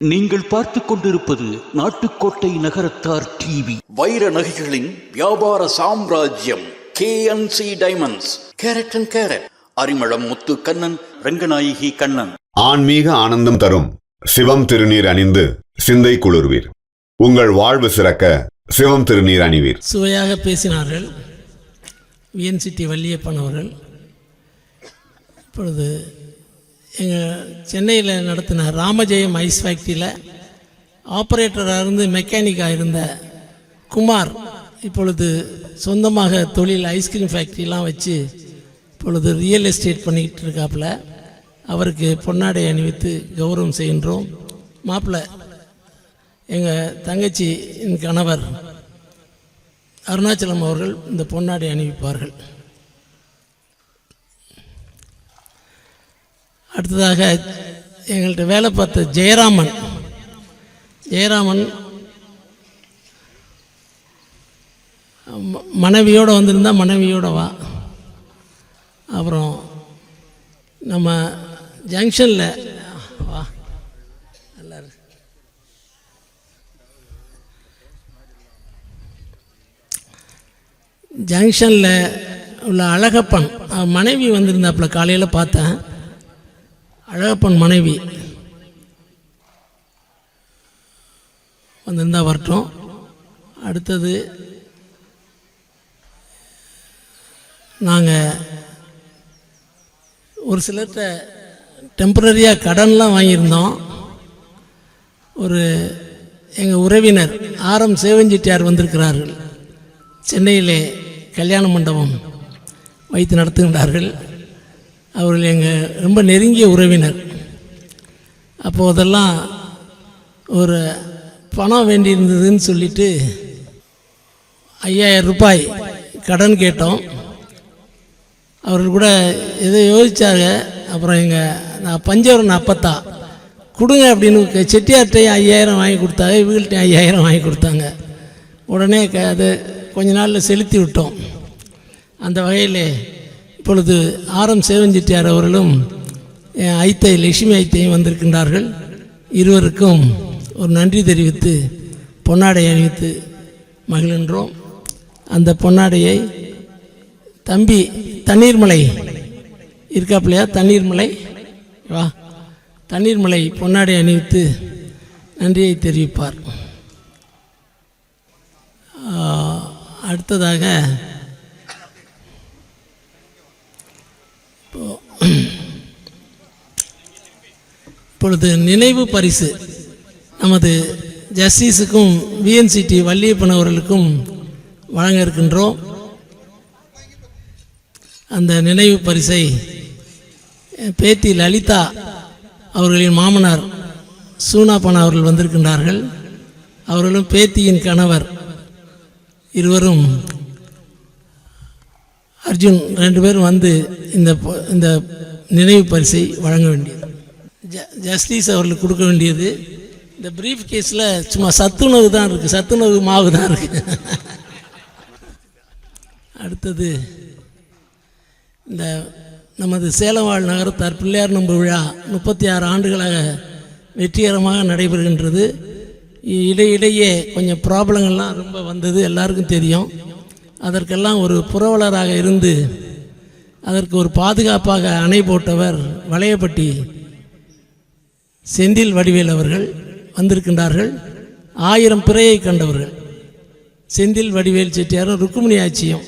நீங்கள் பார்த்து கொண்டிருப்பது நாட்டுக்கோட்டை நகரத்தார் டிவி. வைர நகைகளின் வியாபார சாம்ராஜ்யம் KNC diamonds. Carat and carat. Arimalam Muthu Kannan, Ranganayaki Kannan. ஆன்மீக ஆனந்தம் தரும் சிவம் திருநீர் அணிந்து சிந்தை குளிர்வீர். உங்கள் வாழ்வு சிறக்க சிவம் திருநீர் அணிவீர். சுவையாக பேசினார்கள் VNCT வள்ளியப்பன் அவர்கள். இப்பொழுது எங்கள் சென்னையில் நடத்தின ராமஜெயம் ஐஸ் ஃபேக்ட்ரியில் ஆப்ரேட்டராக இருந்து மெக்கானிக்காக இருந்த குமார் இப்பொழுது சொந்தமாக தொழில் ஐஸ்கிரீம் ஃபேக்ட்ரிலாம் வச்சு இப்பொழுது ரியல் எஸ்டேட் பண்ணிக்கிட்டு இருக்காப்புல. அவருக்கு பொன்னாடை அணிவித்து கௌரவம் செய்கின்றோம். மாப்பிள்ளை எங்கள் தங்கச்சியின் கணவர் அருணாச்சலம் அவர்கள் இந்த பொன்னாடை அணிவிப்பார்கள். அடுத்ததாக எங்கள்கிட்ட வேலை பார்த்த ஜெயராமன் மனைவியோடு வந்திருந்தா மனைவியோடு வா. அப்புறம் நம்ம ஜங்ஷனில் வா எல்லாரும் ஜங்ஷனில் உள்ள அழகப்பன் மனைவி வந்திருந்தாப்புல. காலையில் பார்த்தேன். அழகப்பன் மனைவி வந்திருந்தால் வரட்டும். அடுத்தது நாங்கள் ஒரு சிலர்கிட்ட டெம்பரரியாக கடன்லாம் வாங்கியிருந்தோம். ஒரு எங்கள் உறவினர் RM சேவஞ்சிட்டியார் வந்திருக்கிறார்கள். சென்னையிலே கல்யாண மண்டபம் வைத்து நடத்துகின்றார்கள். அவர்கள் எங்கள் ரொம்ப நெருங்கிய உறவினர். அப்போதெல்லாம் ஒரு பணம் வேண்டியிருந்ததுன்னு சொல்லிட்டு 5000 ரூபாய் கடன் கேட்டோம். அவர்கள் கூட எதோ யோசித்தாங்க. அப்புறம் நான் பஞ்சவரன் அப்பத்தா கொடுங்க அப்படின்னு செட்டியார்ட்டையும் 5000 வாங்கி கொடுத்தாங்க, இவங்கள்ட்டையும் 5000 வாங்கி கொடுத்தாங்க. உடனே அது கொஞ்ச நாளில் செலுத்தி விட்டோம். அந்த வகையில் இப்பொழுது RM சேவஞ்சிட்டியார் அவர்களும் ஐத்தை லட்சுமி ஐத்தையும் வந்திருக்கின்றார்கள். இருவருக்கும் ஒரு நன்றி தெரிவித்து பொன்னாடை அணிவித்து மகிழ்கின்றோம். அந்த பொன்னாடையை தம்பி தண்ணீர்மலை இருக்காப்பிலையா, தண்ணீர்மலை வா, தண்ணீர்மலை பொன்னாடை அணிவித்து நன்றியை தெரிவிப்பார். அடுத்ததாக இப்பொழுது நினைவு பரிசு நமது ஜஸ்டிஸுக்கும் VNCT வள்ளியப்பன் அவர்களுக்கும் வழங்க இருக்கின்றோம். அந்த நினைவு பரிசை பேத்தி லலிதா அவர்களின் மாமனார் சூனாப்பன் அவர்கள் வந்திருக்கின்றார்கள். அவர்களும் பேத்தியின் கணவர் இருவரும் அர்ஜுன் 2 பேரும் வந்து இந்த நினைவு பரிசை வழங்க வேண்டியது. ஜஸ்டிஸ் அவர்களுக்கு கொடுக்க வேண்டியது. இந்த பிரீஃப் கேஸில் சும்மா சத்துணவு தான் இருக்குது, சத்துணவு மாவு தான் இருக்குது. அடுத்தது இந்த நமது சேலவாழ் நகரத்தார் பிள்ளையார் நோன்பு விழா 36 ஆண்டுகளாக வெற்றிகரமாக நடைபெறுகின்றது. இடையிடையே கொஞ்சம் ப்ராப்ளங்கள்லாம் ரொம்ப வந்தது, எல்லாருக்கும் தெரியும். அதற்கெல்லாம் ஒரு புரவலராக இருந்து அதற்கு ஒரு பாதுகாப்பாக அணை போட்டவர் வளையப்பட்டி செந்தில் வடிவேல் அவர்கள் வந்திருக்கின்றார்கள். 1000 பிறையை கண்டவர்கள் செந்தில் வடிவேல் செட்டியாரும் ருக்குமணி ஆட்சியும்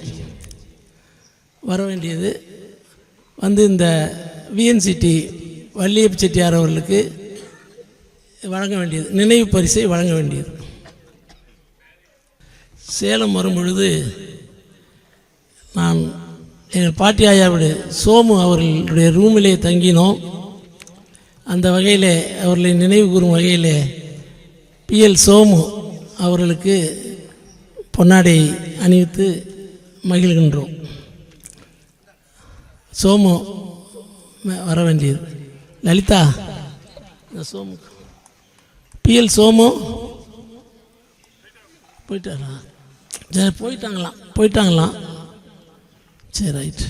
வர வேண்டியது. வந்து இந்த VNCT வள்ளியப்ப செட்டியார் அவர்களுக்கு வழங்க வேண்டியது, நினைவு பரிசை வழங்க வேண்டியது. சேலம் வரும்பொழுது நான் எங்கள் பாட்டி ஆயாவுடைய சோமு அவர்களுடைய ரூமிலே தங்கினோம். அந்த வகையில் அவர்களை நினைவு கூறும் வகையில் PL சோமு அவர்களுக்கு பொன்னாடை அணிவித்து மகிழ்கின்றோம். சோமு வர வேண்டியது. லலிதா இந்த சோமு PL சோமு போயிட்டாரா? சரி, போயிட்டாங்களாம். சரி, ரைட்.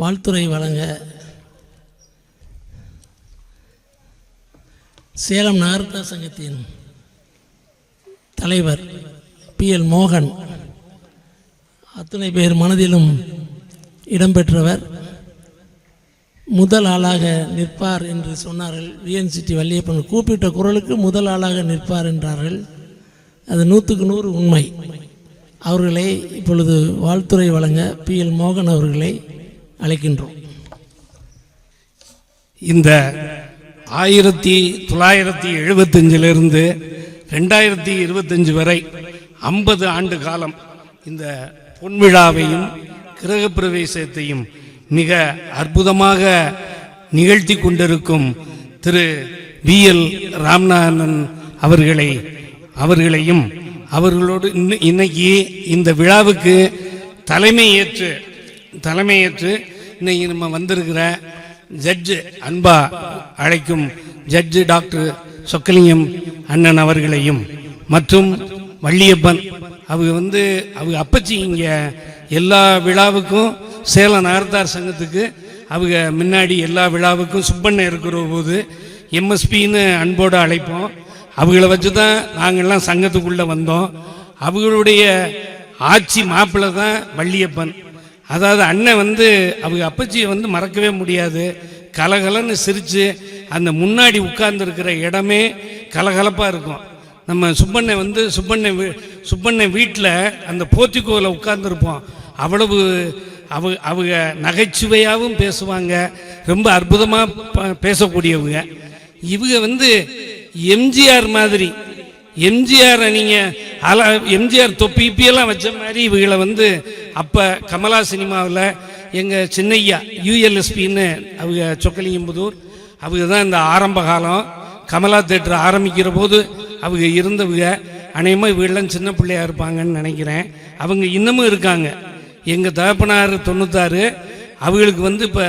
வாழ்த்துறை வழங்க சேலம் நகரத்தார் சங்கத்தின் தலைவர் PL மோகன் அத்தனை பேர் மனதிலும் இடம்பெற்றவர். முதல் ஆளாக நிற்பார் என்று சொன்னார்கள். VNCT வள்ளியப்பன் கூப்பிட்ட குரலுக்கு முதல் ஆளாக நிற்பார் என்றார்கள். அது 100க்கு 100 உண்மை. அவர்களை இப்பொழுது வாழ்த்துறை வழங்க PL மோகன் அவர்களை அழைக்கின்றோம். இந்த 1975 2025 வரை 50 ஆண்டு காலம் இந்த பொன்விழாவையும் கிரகப்பிரவேசத்தையும் மிக அற்புதமாக நிகழ்த்தி கொண்டிருக்கும் திரு VL ராமநாதன் அவர்களையும் அவர்களோடு இன்னைக்கு இந்த விழாவுக்கு தலைமையேற்று இன்னைக்கு நம்ம வந்திருக்கிற ஜட்ஜு அன்பா அழைக்கும் ஜட்ஜு டாக்டர் சொக்கலிங்கம் அண்ணன் அவர்களையும் மற்றும் வள்ளியப்பன் அவங்க அப்பச்சி இங்கே எல்லா விழாவுக்கும் சேலம் நகரத்தார் சங்கத்துக்கு அவங்க முன்னாடி எல்லா விழாவுக்கும் சுப்பண்ண இருக்கிற போது MSPன்னு அன்போடு அழைப்போம். அவங்கள வச்சு தான் நாங்கள்லாம் சங்கத்துக்குள்ளே வந்தோம். அவங்களுடைய ஆட்சி மாப்பிள்ளை தான் வள்ளியப்பன். அதாவது அண்ணன் அவங்க அப்பச்சியை மறக்கவே முடியாது. கலகலன்னு சிரித்து அந்த முன்னாடி உட்கார்ந்துருக்கிற இடமே கலகலப்பாக இருக்கும். நம்ம சுப்பண்ண வீட்டில் அந்த போத்திக்கோவில் உட்கார்ந்துருப்போம். அவ்வளவு அவங்க நகைச்சுவையாகவும் பேசுவாங்க, ரொம்ப அற்புதமாக பேசக்கூடியவங்க. இவங்க எம்ஜிஆர் மாதிரி, எம்ஜிஆரை நீங்கள் எம்ஜிஆர் தொப்பி இப்பெல்லாம் வச்ச மாதிரி இவங்களை அப்போ கமலா சினிமாவில் எங்கள் சின்னையா ULSPன்னு அவங்க சொக்கலிங்கம்புதூர் அவங்க தான் இந்த ஆரம்ப காலம் கமலா தேட்டர் ஆரம்பிக்கிற போது அவங்க இருந்தவங்க. அநேகமாக இவங்கெல்லாம் சின்ன பிள்ளையாக இருப்பாங்கன்னு நினைக்கிறேன். அவங்க இன்னமும் இருக்காங்க. எங்கள் தகப்பனார் 96, அவங்களுக்கு இப்போ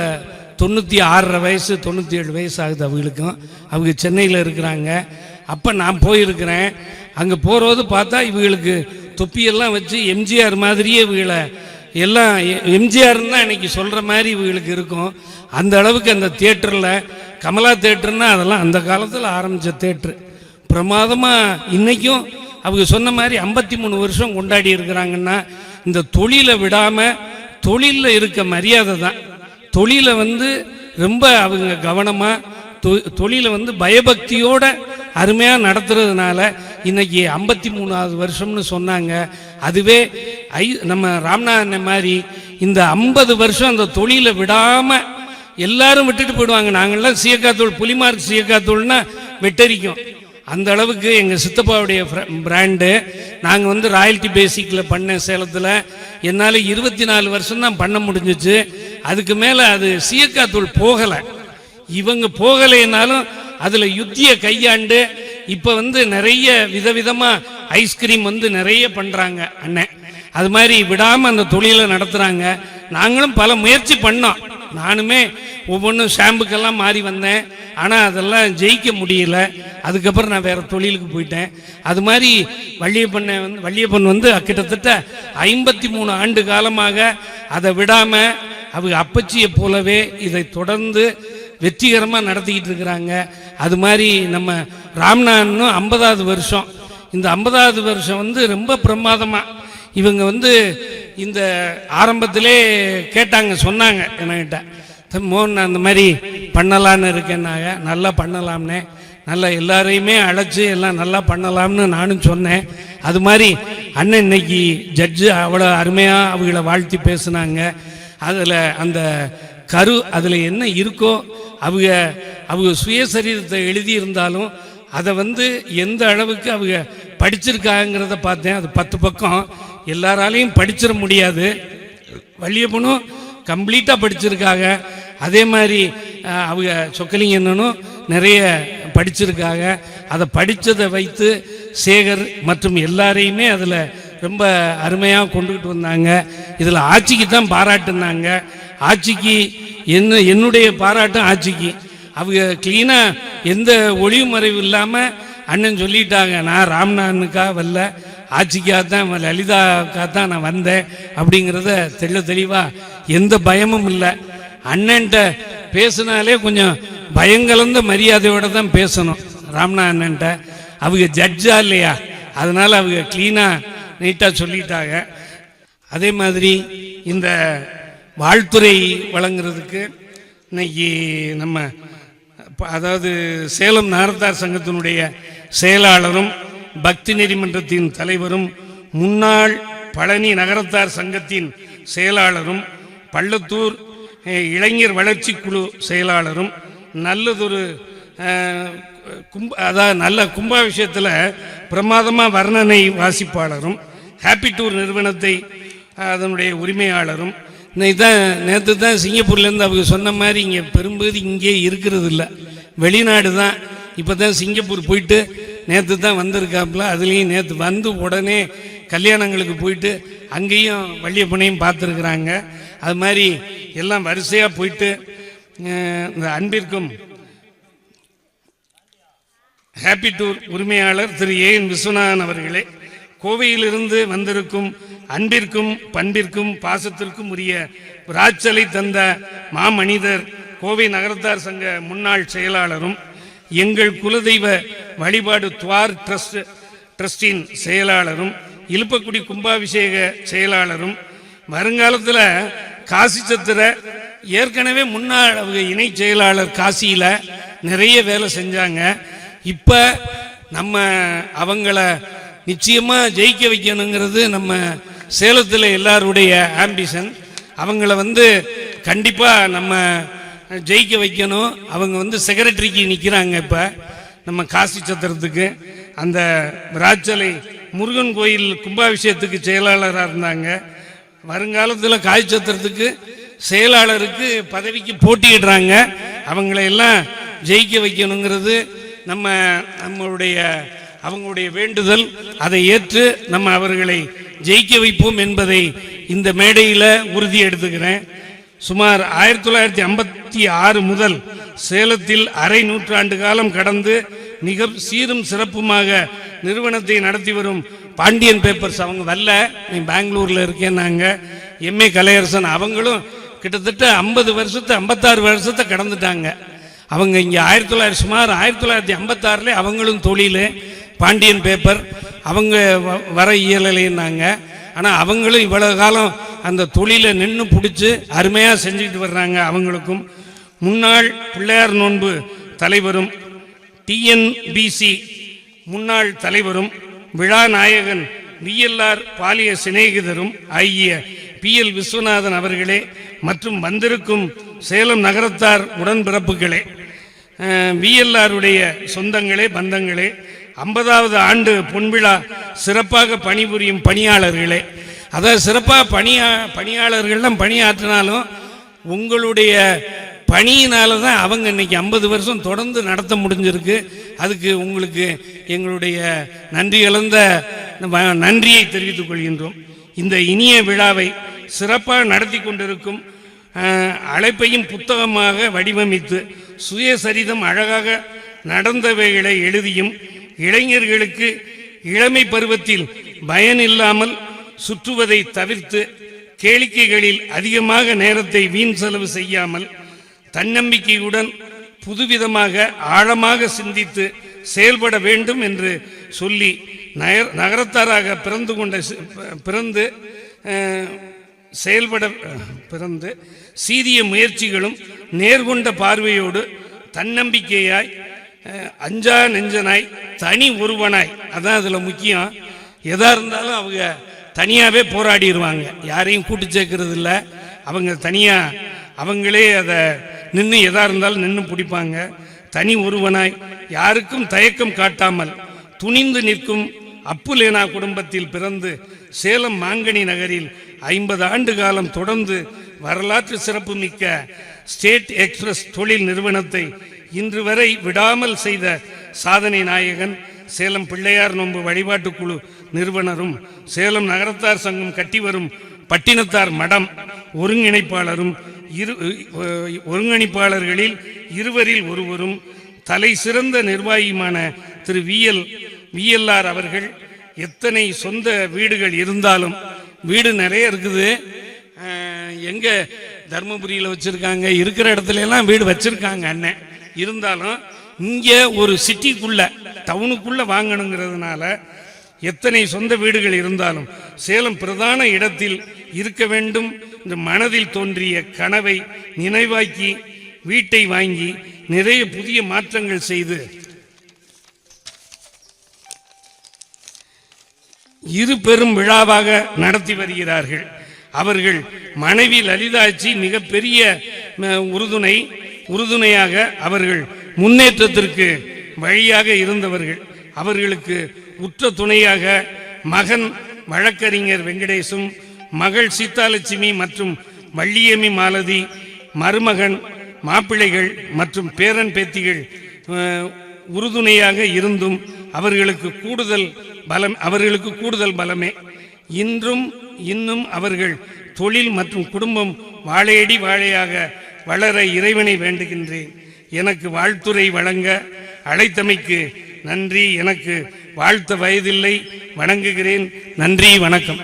96 வயசு 97 வயசு ஆகுது அவங்களுக்கும். அவங்க சென்னையில் இருக்கிறாங்க. அப்போ நான் போயிருக்கிறேன். அங்கே போகிறது பார்த்தா இவங்களுக்கு தொப்பியெல்லாம் வச்சு எம்ஜிஆர் மாதிரியே இவங்களை எல்லாம் எம்ஜிஆர்னு தான் இன்றைக்கி சொல்கிற மாதிரி இவங்களுக்கு இருக்கும். அந்த அளவுக்கு அந்த தியேட்டரில் கமலா தேட்டர்னா அதெல்லாம் அந்த காலத்தில் ஆரம்பித்த தேட்ரு பிரமாதமாக. இன்றைக்கும் அவங்க சொன்ன மாதிரி 53 வருஷம் கொண்டாடி இருக்கிறாங்கன்னா இந்த தொழிலை விடாமல் தொழிலில் இருக்க மரியாதை தான். தொழிலை ரொம்ப அவங்க கவனமாக தொழிலை பயபக்தியோட அருமையாக நடத்துறதுனால இன்னைக்கு 53வது வருஷம்னு சொன்னாங்க. அதுவே நம்ம ராமநாதன் மாதிரி இந்த 50 வருஷம் அந்த தொழிலை விடாமல் எல்லாரும் விட்டுட்டு போயிடுவாங்க. நாங்கள்லாம் சீயக்காத்தூள் புலிமார்க் சீயக்காத்தூள்னா வெட்டரிக்கும். அந்த அளவுக்கு எங்கள் சித்தப்பாவுடைய பிராண்டு. நாங்கள் ராயல்ட்டி பேசிக்கில் பண்ணேன் சேலத்தில். என்னால் 24 வருஷம் தான் பண்ண முடிஞ்சிச்சு. அதுக்கு மேலே அது சீயக்காத்தூள் போகலை. இவங்க போகலைன்னாலும் அதில் யுத்தியை கையாண்டு இப்போ நிறைய விதவிதமாக ஐஸ்கிரீம் நிறைய பண்ணுறாங்க அண்ணன். அது மாதிரி விடாமல் அந்த தொழிலை நடத்துகிறாங்க. நாங்களும் பல முயற்சி பண்ணோம். நானுமே ஒவ்வொன்றும் ஷாம்புக்கெல்லாம் மாறி வந்தேன். ஆனால் அதெல்லாம் ஜெயிக்க முடியல. அதுக்கப்புறம் நான் வேறு தொழிலுக்கு போயிட்டேன். அது மாதிரி வள்ளியப்பன் கிட்டத்தட்ட 53 ஆண்டு காலமாக அதை விடாமல் அவங்க அப்பச்சியை போலவே இதை தொடர்ந்து வெற்றிகரமாக நடத்திக்கிட்டு இருக்கிறாங்க. அது மாதிரி நம்ம ராமநாதனும் 50வது வருஷம். இந்த 50வது வருஷம் ரொம்ப பிரமாதமாக இவங்க இந்த ஆரம்பத்திலே கேட்டாங்க, சொன்னாங்க என்கிட்ட, மோகன் அந்த மாதிரி பண்ணலான்னு இருக்கேன்னாங்க. நல்லா பண்ணலாம்னே, நல்லா எல்லாரையுமே அழைச்சி எல்லாம் நல்லா பண்ணலாம்னு நானும் சொன்னேன். அது மாதிரி அண்ணன் இன்னைக்கு ஜட்ஜு அவ்வளோ அருமையாக அவங்கள வாழ்த்தி பேசுனாங்க. அதில் அந்த அதில் என்ன இருக்கோ அவங்க சுயசரீரத்தை எழுதியிருந்தாலும் அதை எந்த அளவுக்கு அவங்க படிச்சிருக்காங்கிறத பார்த்தேன். அது 10 பக்கம். எல்லாராலையும் படிச்சிட முடியாது. வள்ளியப்பனும் கம்ப்ளீட்டாக படிச்சிருக்காங்க. அதே மாதிரி அவங்க சொக்கலிங்கனும் நிறைய படிச்சிருக்காங்க. அதை படித்ததை வைத்து சேகர் மற்றும் எல்லாரையுமே அதில் ரொம்ப அருமையாக கொண்டுகிட்டு வந்தாங்க. இதில் ஆட்சிக்கு தான் பாராட்டுனாங்க. ஆட்சிக்கு என்னுடைய பாராட்டும் ஆட்சிக்கு. அவங்க கிளீனாக எந்த ஒளிவு மறைவு இல்லாமல் அண்ணன் சொல்லிட்டாங்க, நான் ராமநாதனுக்காக வரல, ஆட்சிக்காக தான் லலிதாக்காக தான் நான் வந்தேன் அப்படிங்கிறத தெளிவாக எந்த பயமும் இல்லை. அண்ணன்ட்ட பேசினாலே கொஞ்சம் பயங்கலந்த மரியாதையோடு தான் பேசணும். ராமநாதன் அண்ணன்ட்ட. அவங்க ஜட்ஜா இல்லையா, அதனால் அவங்க க்ளீனாக நீட்டாக சொல்லிட்டாங்க. அதே மாதிரி இந்த வாழ்த்துறை வழங்குறதுக்கு இன்னைக்கு நம்ம அதாவது சேலம் நகரத்தார் சங்கத்தினுடைய செயலாளரும் பக்தி நெறிமன்றத்தின் தலைவரும் முன்னாள் பழனி நகரத்தார் சங்கத்தின் செயலாளரும் பள்ளத்தூர் இளைஞர் வளர்ச்சி குழு செயலாளரும் நல்லதொரு அதாவது நல்ல கும்பாபிஷேகத்தில் பிரமாதமாக வர்ணனை வாசிப்பாளரும் ஹாப்பி டூர் நிறுவனத்தை அதனுடைய உரிமையாளரும் நேற்று தான் சிங்கப்பூர்லேருந்து அவங்க சொன்ன மாதிரி இங்கே பெரும்பகுதி இங்கே இருக்கிறது இல்லை, வெளிநாடு தான். இப்போ தான் சிங்கப்பூர் போயிட்டு நேற்று தான் வந்திருக்காப்புல. அதுலேயும் நேற்று வந்து உடனே கல்யாணங்களுக்கு போயிட்டு அங்கேயும் வள்ளியப்பனையும் பார்த்துருக்குறாங்க. அது மாதிரி எல்லாம் வரிசையாக போயிட்டு இந்த அன்பிற்கும் ஹாப்பி டூர் உரிமையாளர் திரு ஏஎன் விஸ்வநாதன் அவர்களே, கோவையிலிருந்து வந்திருக்கும் அன்பிற்கும் பண்பிற்கும் பாசத்திற்கும் உரிய விராச்சலை தந்த மாமனிதர் கோவை நகரத்தார் சங்க முன்னாள் செயலாளரும் எங்கள் குலதெய்வ வழிபாடு துவார் ட்ரஸ்டின் செயலாளரும் இலுப்பக்குடி கும்பாபிஷேக செயலாளரும் வருங்காலத்தில் காசி சத்திர ஏற்கனவே முன்னாள் அவங்க இணை செயலாளர் காசியில் நிறைய வேலை செஞ்சாங்க. இப்போ நம்ம அவங்கள நிச்சயமாக ஜெயிக்க வைக்கணுங்கிறது நம்ம சேலத்தில் எல்லாருடைய ஆம்பிஷன். அவங்கள கண்டிப்பாக நம்ம ஜெயிக்க வைக்கணும். அவங்க செக்ரட்டரிக்கு நிற்கிறாங்க. இப்போ நம்ம காசி சத்திரத்துக்கு அந்த விராச்சலை முருகன் கோயில் கும்பாபிஷேகத்துக்கு செயலாளராக இருந்தாங்க. வருங்காலத்தில் காசி சத்திரத்துக்கு செயலாளருக்கு பதவிக்கு போட்டியிடுறாங்க. அவங்களையெல்லாம் ஜெயிக்க வைக்கணுங்கிறது அவங்களுடைய வேண்டுதல். அதை ஏற்று நம்ம அவர்களை ஜெயிக்க வைப்போம் என்பதை இந்த மேடையில் உறுதி எடுத்துக்கிறேன். சுமார் 1956 முதல் சேலத்தில் அரை நூற்றாண்டு காலம் கடந்து மிக சீரும் சிறப்புமாக நிறுவனத்தை நடத்தி வரும் பாண்டியன் பேப்பர்ஸ், அவங்க வரல, நீ பெங்களூரில் இருக்கேன். நாங்கள் எம்ஏ கலையரசன் அவங்களும் கிட்டத்தட்ட 50 வருஷத்தை 56 வருஷத்தை கடந்துட்டாங்க. அவங்க இங்கே சுமார் 1956 அவங்களும் தொழில் பாண்டியன் பேப்பர் அவங்க வர இயலலைன்னாங்க. ஆனால் அவங்களும் இவ்வளவு காலம் அந்த தொழிலை நின்று பிடிச்சி அருமையாக செஞ்சுக்கிட்டு வர்றாங்க. அவங்களுக்கும் முன்னாள் பிள்ளையார் நோன்பு தலைவரும் டிஎன்பிசி முன்னாள் தலைவரும் விழா நாயகன் விஎல்ஆர் பாலிய சிநேகிதரும் ஆகிய PL விஸ்வநாதன் அவர்களே மற்றும் வந்திருக்கும் சேலம் நகரத்தார் உடன்பிறப்புகளே, விஎல்ஆருடைய சொந்தங்களே, பந்தங்களே, 50வது ஆண்டு பொன்விழா சிறப்பாக பணிபுரியும் பணியாளர்களே, அதாவது சிறப்பாக பணியாளர்கள்லாம் பணியாற்றினாலும் உங்களுடைய பணியினால தான் அவங்க இன்னைக்கு 50 வருஷம் தொடர்ந்து நடத்த முடிஞ்சிருக்கு. அதுக்கு உங்களுக்கு எங்களுடைய நன்றி கலந்த நன்றியை தெரிவித்துக் கொள்கின்றோம். இந்த இனிய விழாவை சிறப்பாக நடத்தி கொண்டிருக்கும் அழைப்பையும் புத்தகமாக வடிவமைத்து சுயசரிதம் அழகாக நடந்தவைகளை எழுதியும் இளைஞர்களுக்கு இளமை பருவத்தில் பயனில்லாமல் சுற்றுவதை தவிர்த்து கேளிக்கைகளில் அதிகமாக நேரத்தை வீண் செலவு செய்யாமல் தன்னம்பிக்கையுடன் புதுவிதமாக ஆழமாக சிந்தித்து செயல்பட வேண்டும் என்று சொல்லி நகரத்தாராக பிறந்து சீரிய முயற்சிகளும் நேர்கொண்ட பார்வையோடு தன்னம்பிக்கையாய் அஞ்சா நெஞ்சனாய் தனி ஒருவனாய், அதான் அதில் முக்கியம். எதா இருந்தாலும் அவங்க தனியாகவே போராடிடுவாங்க, யாரையும் கூட்டு சேர்க்கறது இல்லை. அவங்க தனியாக அவங்களே அதை நின்று எதா இருந்தாலும் நின்று பிடிப்பாங்க. தனி ஒருவனாய் யாருக்கும் தயக்கம் காட்டாமல் துணிந்து நிற்கும் அப்புலேனா குடும்பத்தில் பிறந்து சேலம் மாங்கனி நகரில் 50 ஆண்டு காலம் தொடர்ந்து வரலாற்று சிறப்பு மிக்க ஸ்டேட் எக்ஸ்பிரஸ் தொழில் நிறுவனத்தை இன்று வரை விடாமல் செய்த சாதனை நாயகன் சேலம் பிள்ளையார் நோன்பு வழிபாட்டு குழு நிறுவனரும் சேலம் நகரத்தார் சங்கம் கட்டி வரும் பட்டினத்தார் மடம் ஒருங்கிணைப்பாளர்களில் இருவரில் ஒருவரும் தலை சிறந்த நிர்வாகியுமான திரு விஎல்ஆர் அவர்கள் எத்தனை சொந்த வீடுகள் இருந்தாலும், வீடு நிறைய இருக்குது, எங்க தர்மபுரியில் வச்சிருக்காங்க, இருக்கிற இடத்துல எல்லாம் வீடு வச்சிருக்காங்க அண்ணன், இருந்தாலும் இங்கே ஒரு சிட்டிக்குள்ள டவுனுக்குள்ள வாங்கணுங்கிறதுனால எத்தனை சொந்த வீடுகள் இருந்தாலும் சேலம் பிரதான இடத்தில் இருக்க வேண்டும் இந்த மனதில் தோன்றிய கனவை நினைவாக்கி வீட்டை வாங்கி நிறைய புதிய மாற்றங்கள் செய்து இரு பெரும் விழாவாக நடத்தி வருகிறார்கள். அவர்கள் மனைவி லலிதாச்சி மிகப்பெரிய உறுதுணையாக அவர்கள் முன்னேற்றத்திற்கு வழியாக இருந்தவர்கள். அவர்களுக்கு உற்ற துணையாக மகன் வழக்கறிஞர் வெங்கடேசும், மகள் சீதாலட்சுமி மற்றும் வள்ளியம்மி மாலதி, மருமகன் மாப்பிள்ளைகள் மற்றும் பேரன் பேத்திகள் உறுதுணையாக இருந்தும் அவர்களுக்கு கூடுதல் பலமே. இன்னும் அவர்கள் தொழில் மற்றும் குடும்பம் வாழையடி வாழையாக வளர இறைவனை வேண்டுகின்றேன். எனக்கு வாழ்த்துரை வழங்க அழைத்தமைக்கு நன்றி. எனக்கு வாழ்த்த வயதில்லை, வணங்குகிறேன். நன்றி, வணக்கம்.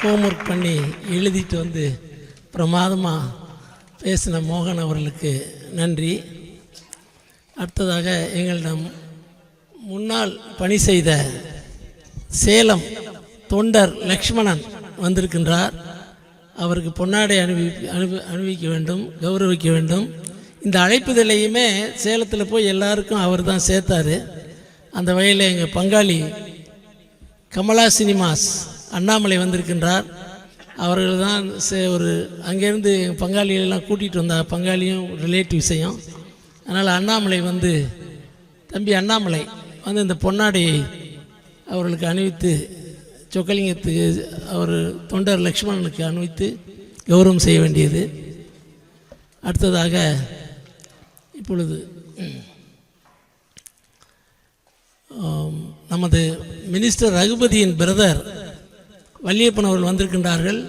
ஹோம்ஒர்க் பண்ணி எழுதிட்டு வந்து பிரமாதமாக பேசின மோகன் அவர்களுக்கு நன்றி. அடுத்ததாக எங்களிடம் முன்னால் பணி செய்த சேலம் தொண்டர் லக்ஷ்மணன் வந்திருக்கின்றார். அவருக்கு பொன்னாடை அணிவிக்க வேண்டும், கௌரவிக்க வேண்டும். இந்த அழைப்புதலையுமே சேலத்தில் போய் எல்லாருக்கும் அவர் தான் சேர்த்தார். அந்த வகையில் எங்கள் பங்காளி கமலா சினிமாஸ் அண்ணாமலை வந்திருக்கின்றார். அவர்கள் தான் ஒரு அங்கேருந்து எங்கள் பங்காளிகளெல்லாம் கூட்டிகிட்டு வந்தார். பங்காளியும் ரிலேட்டிவ் விஷயம். அதனால் அண்ணாமலை வந்து தம்பி அண்ணாமலை வந்து இந்த பொன்னாடையை அவர்களுக்கு அணிவித்து சொக்கலிங்கத்துக்கு அவர் தொண்டர் லக்ஷ்மணனுக்கு அணிவித்து கௌரவம் செய்ய வேண்டியது. அடுத்ததாக இப்பொழுது நமது மினிஸ்டர் ரகுபதியின் பிரதர் வள்ளியப்பன் அவர்கள் வந்திருக்கின்றார்கள்.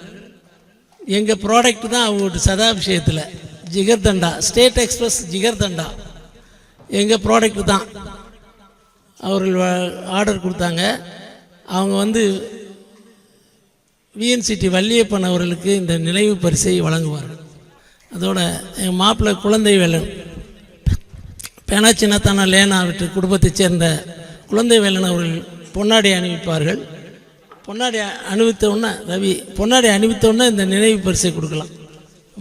எங்கள் ப்ராடக்ட் தான் அவங்களோட சதாபிஷேகத்தில் ஜிகர்தண்டா, ஸ்டேட் எக்ஸ்பிரஸ் ஜிகர்தண்டா எங்கள் ப்ராடக்ட் தான். அவர்கள் ஆர்டர் கொடுத்தாங்க. அவங்க வந்து விஎன்சிடி வள்ளியப்பன் அவர்களுக்கு இந்த நினைவு பரிசை வழங்குவார்கள். அதோட எங்கள் மாப்பிள்ளை குழந்தை வேலன் பேனாச்சின்னத்தான லேனா விட்டு குடும்பத்தைச் சேர்ந்த குழந்தை வேலன் அவர்கள் பொன்னாடை அணிவிப்பார்கள். பொன்னாடி அணிவித்தவுடனே ரவி பொன்னாடி அணிவித்தவுடனே இந்த நினைவு பரிசை கொடுக்கலாம்.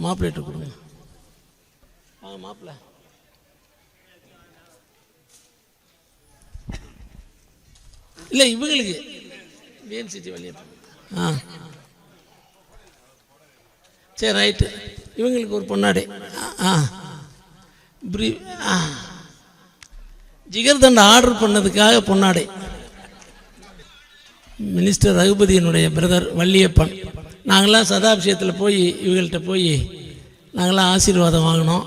மாப்பிள்ளைட்டு கொடுங்க. மாப்பிள்ளை இல்லை இவங்களுக்கு விஎன்சிடி வழியாக சரி ரைட்டு. இவங்களுக்கு ஒரு பொன்னாடை ஜிகர்தண்டா ஆர்டர் பண்ணதுக்காக பொன்னாடை. மினிஸ்டர் ரகுபதியினுடைய பிரதர் வள்ளியப்பன். நாங்களாம் சதாபிஷேகத்தில் போய் இவங்கள்ட்ட போய் நாங்களாம் ஆசீர்வாதம் வாங்கினோம்.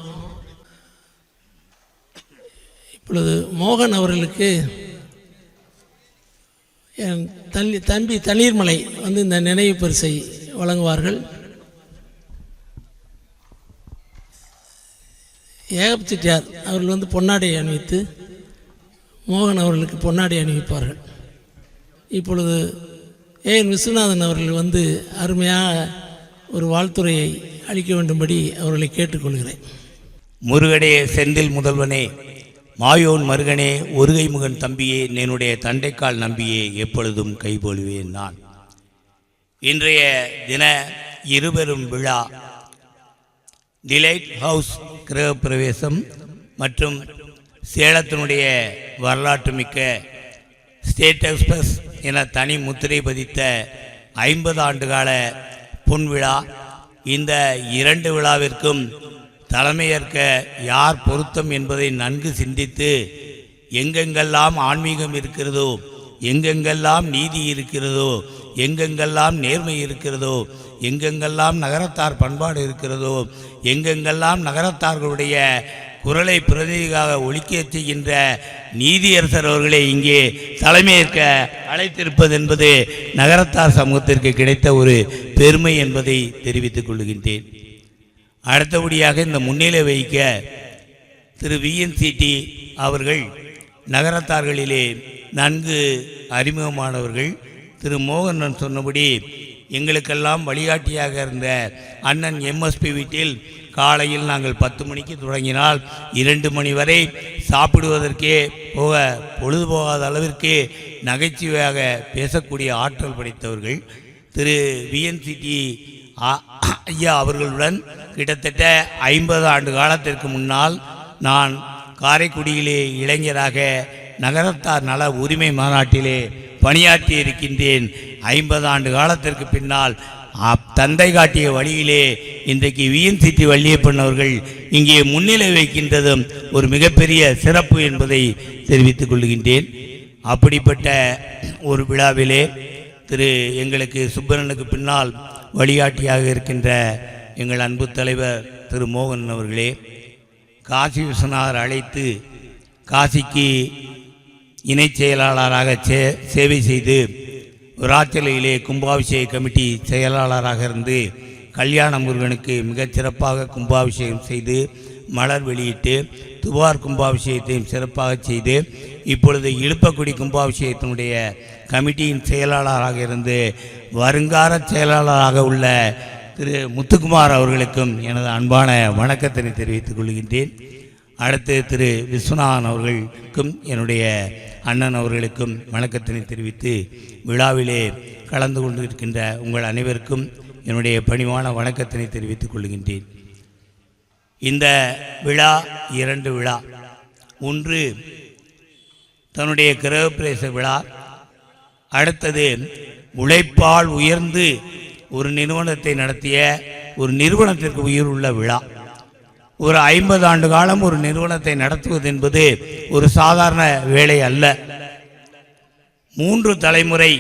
இப்பொழுது மோகன் அவர்களுக்கு என் தம்பி தண்ணீர்மலை வந்து இந்த நினைவு பரிசை வழங்குவார்கள். ஏகப் செட்டியார் அவர்கள் வந்து பொன்னாடை அணிவித்து மோகன் அவர்களுக்கு பொன்னாடை அணிவிப்பார்கள். இப்பொழுது ஏஎன் விஸ்வநாதன் அவர்கள் வந்து அருமையாக ஒரு வாழ்த்துறையை அளிக்க வேண்டும்படி அவர்களை கேட்டுக்கொள்கிறேன். முருகனே செந்தில் முதல்வனே, மாயோன் மருகனே, ஒருகை முகன் தம்பியே, என்னுடைய தண்டைக்கால் நம்பியே, எப்பொழுதும் கைபொழுவேன் நான். இன்றைய தின இருபெரும் விழா டிலைட் ஹவுஸ் கிரகப்பிரவேசம் மற்றும் சேலத்தினுடைய வரலாற்று மிக்க ஸ்டேட் எக்ஸ்பிரஸ் என தனி முத்திரை பதித்த 50 ஆண்டுகால பொன்விழா. இந்த 2 விழாவிற்கும் தலைமையேற்க யார் பொருத்தம் என்பதை நன்கு சிந்தித்து எங்கெங்கெல்லாம் ஆன்மீகம் இருக்கிறதோ, எங்கெங்கெல்லாம் நீதி இருக்கிறதோ, எங்கெங்கெல்லாம் நேர்மை இருக்கிறதோ, எங்கெங்கெல்லாம் நகரத்தார் பண்பாடு இருக்கிறதோ, எங்கெங்கெல்லாம் நகரத்தார்களுடைய குரலை பிரதிநிதியாக ஒலிக்கச் செய்கின்ற நீதியரசர் அவர்களை இங்கே தலைமையேற்க அழைத்திருப்பது என்பது நகரத்தார் சமூகத்திற்கு கிடைத்த ஒரு பெருமை என்பதை தெரிவித்துக் கொள்கின்றேன். அடுத்தபடியாக இந்த முன்னிலை வகிக்க திரு விஎன்சிடி அவர்கள் நகரத்தார்களிலே நன்கு அறிமுகமானவர்கள். திரு மோகனன் சொன்னபடி எங்களுக்கெல்லாம் வழிகாட்டியாக இருந்த அண்ணன் எம்எஸ்பி வீட்டில் காலையில் நாங்கள் 10 மணிக்கு தொடங்கினால் 2 மணி வரை சாப்பிடுவதற்கே பொழுது போகாத அளவிற்கு நகைச்சுவையாக பேசக்கூடிய ஆற்றல் படைத்தவர்கள் திரு விஎன்சிடி ஐயா அவர்களுடன் கிட்டத்தட்ட 50 ஆண்டு காலத்திற்கு முன்னால் நான் காரைக்குடியிலே இளைஞராக நகரத்தார் நல உரிமை மாநாட்டிலே பணியாற்றி இருக்கின்றேன். 50 ஆண்டு காலத்திற்கு பின்னால் தந்தை காட்டிய வழியிலே இன்றைக்கு விஎன்சிடி வள்ளியப்பன் அவர்கள் இங்கே முன்னிலை வைக்கின்றதும் ஒரு மிகப்பெரிய சிறப்பு என்பதை தெரிவித்துக் கொள்கின்றேன். அப்படிப்பட்ட ஒரு விழாவிலே எங்களுக்கு சுப்பரனுக்கு பின்னால் வழிகாட்டியாக இருக்கின்ற எங்கள் அன்பு தலைவர் திரு மோகன் அவர்களே, காசி விஸ்வநாதர் அழைத்து காசிக்கு இணை செயலாளராக சேவை செய்து விராச்சலையிலே கும்பாபிஷேக கமிட்டி செயலாளராக இருந்து கல்யாண முருகனுக்கு மிகச்சிறப்பாக கும்பாபிஷேகம் செய்து மலர் வெளியிட்டு துவார் கும்பாபிஷேகத்தையும் சிறப்பாக செய்து இப்பொழுது இழுப்பக்குடி கும்பாபிஷேகத்தினுடைய கமிட்டியின் செயலாளராக இருந்து வருங்கால செயலாளராக உள்ள திரு முத்துக்குமார் அவர்களுக்கும் எனது அன்பான வணக்கத்தினை தெரிவித்துக் கொள்கின்றேன். அடுத்து திரு விஸ்வநாதன் அவர்களுக்கும் என்னுடைய அண்ணன் அவர்களுக்கும் வணக்கத்தினை தெரிவித்து விழாவிலே கலந்து கொண்டிருக்கின்ற உங்கள் அனைவருக்கும் என்னுடைய பணிவான வணக்கத்தினை தெரிவித்துக் கொள்கின்றேன். இந்த விழா 2 விழா. ஒன்று தன்னுடைய கிரகப்பிரவேச விழா, அடுத்தது உழைப்பால் உயர்ந்து ஒரு நிறுவனத்தை நடத்திய ஒரு நிறுவனத்திற்கு உயிர் உள்ள விழா. ஒரு 50 ஆண்டு காலம் ஒரு நிறுவனத்தை நடத்துவது என்பது ஒரு சாதாரண வேலை அல்ல. 3 தலைமுறை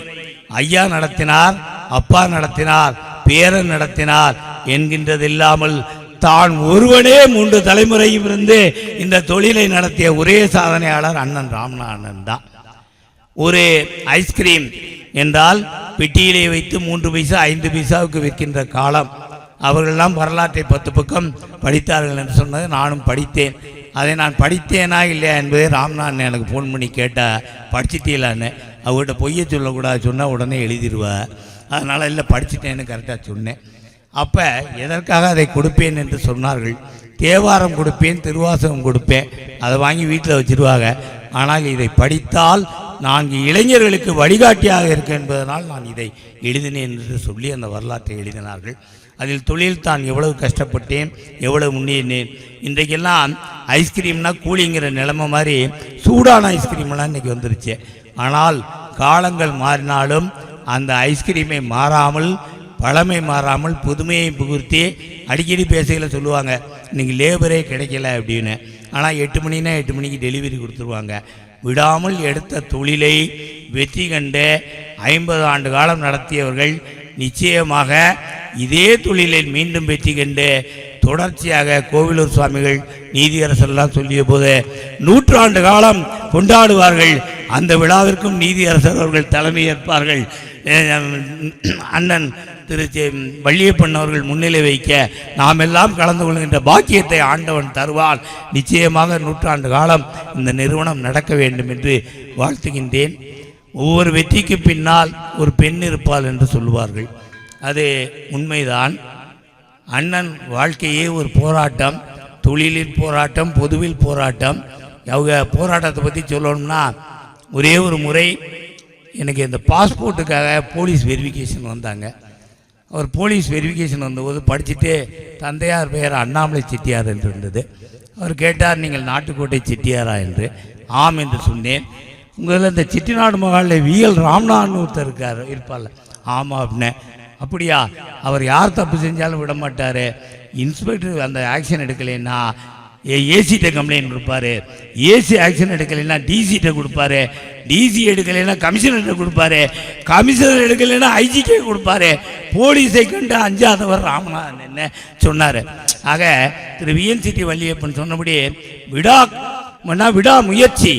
ஐயா நடத்தினார், அப்பா நடத்தினார், பேரன் நடத்தினார் என்கின்றது இல்லாமல் தான் ஒருவனே 3 தலைமுறையும் இருந்து இந்த தொழிலை நடத்திய ஒரே சாதனையாளர் அண்ணன் ராமநாதன் தான். ஒரு ஐஸ்கிரீம் என்றால் பெட்டியிலே வைத்து 3 பைசா 5 பைசாவுக்கு விற்கின்ற காலம். அவர்களெல்லாம் வரலாற்றை 10 பக்கம் படித்தார்கள் என்று சொன்னது நானும் படித்தேன். அதை நான் படித்தேனா இல்லையா என்பதை ராம்நாதன் எனக்கு ஃபோன் பண்ணி கேட்டால் படிச்சிட்டீங்களான்னு. அவர்கிட்ட பொய்யை சொல்லக்கூடாது, சொன்னால் உடனே எழுதிடுவா. அதனால் இல்லை படிச்சிட்டேன்னு கரெக்டாக சொன்னேன். அப்போ எதற்காக அதை கொடுப்பேன் என்று சொன்னார்கள். தேவாரம் கொடுப்பேன், திருவாசகம் கொடுப்பேன், அதை வாங்கி வீட்டில் வச்சுருவாங்க. ஆனால் இதை படித்தால் 4 இளைஞர்களுக்கு வழிகாட்டியாக இருக்க என்பதனால் நான் இதை எழுதினேன் என்று சொல்லி அந்த வரலாற்றை எழுதினார்கள். அதில் தொழில் தான் எவ்வளவு கஷ்டப்பட்டேன், எவ்வளவு முன்னேறினேன். இன்றைக்கெல்லாம் ஐஸ்கிரீம்னா கூலிங்கிற நிலைமை மாதிரி சூடான ஐஸ்கிரீம்லாம் இன்றைக்கி வந்துருச்சு. ஆனால் காலங்கள் மாறினாலும் அந்த ஐஸ்கிரீமை மாறாமல், பழமை மாறாமல், புதுமையை புகுத்தி அடிக்கடி பேசையில் சொல்லுவாங்க இன்றைக்கி லேபரே கிடைக்கல அப்படின்னு. ஆனால் 8 மணினா 8 மணிக்கு டெலிவரி கொடுத்துருவாங்க. விடாமல் எடுத்த தொழிலை வெற்றி கண்டு 50 ஆண்டு காலம் நடத்தியவர்கள் நிச்சயமாக இதே தொழிலில் மீண்டும் வெற்றி கண்டு தொடர்ச்சியாக கோவிலூர் சுவாமிகள் நீதியரசர்லாம் சொல்லிய போது 100 ஆண்டு காலம் கொண்டாடுவார்கள். அந்த விழாவிற்கும் நீதியரசர் அவர்கள் தலைமை ஏற்பார்கள். அண்ணன் திரு வள்ளியப்பன் அவர்கள் முன்னிலை வைக்க நாம் எல்லாம் கலந்து கொள்கின்ற பாக்கியத்தை ஆண்டவன் தருவான். நிச்சயமாக 100 ஆண்டு காலம் இந்த நிறுவனம் நடக்க வேண்டும் என்று வாழ்த்துகின்றேன். ஒவ்வொரு வெற்றிக்கு பின்னால் ஒரு பெண் இருப்பாள் என்று சொல்லுவார்கள். அது உண்மைதான். அண்ணன் வாழ்க்கையே ஒரு போராட்டம், தொழிலில் போராட்டம், பொதுவில் போராட்டம். அவங்க போராட்டத்தை பற்றி சொல்லணும்னா, ஒரே ஒரு முறை எனக்கு இந்த பாஸ்போர்ட்டுக்காக போலீஸ் வெரிஃபிகேஷன் வந்தாங்க. அவர் போலீஸ் வெரிஃபிகேஷன் வந்தபோது படிச்சுட்டு தந்தையார் பெயர் அண்ணாமலை செட்டியார் என்று இருந்தது. அவர் கேட்டார், நீங்கள் நாட்டுக்கோட்டை செட்டியாரா என்று. ஆம் என்று சொன்னேன். உங்களில் இந்த செட்டிநாடு மகாலில் விஎல் ராமநாதன் ஒருத்தர் இருப்பார்ல. ஆமாம் அப்படின்னேன். அப்படியா? அவர் யார் தப்பு செஞ்சாலும் விட மாட்டார். இன்ஸ்பெக்டர் அந்த ஆக்ஷன் எடுக்கலைன்னா ஏசிட்ட கம்ப்ளைண்ட் கொடுப்பாரு, ஏசி ஆக்ஷன் எடுக்கலைன்னா டிசிட்ட கொடுப்பாரு, டிசி எடுக்கலைன்னா கமிஷனர்கிட்ட கொடுப்பாரு, கமிஷனர் எடுக்கலைன்னா ஐஜிக்கே கொடுப்பாரு. போலீஸை கண்டு அஞ்சாதவர் ராமநாதன் என்ன சொன்னார். ஆக திரு விஎன்சிடி வள்ளியப்பன் சொன்னபடி விடா முயற்சி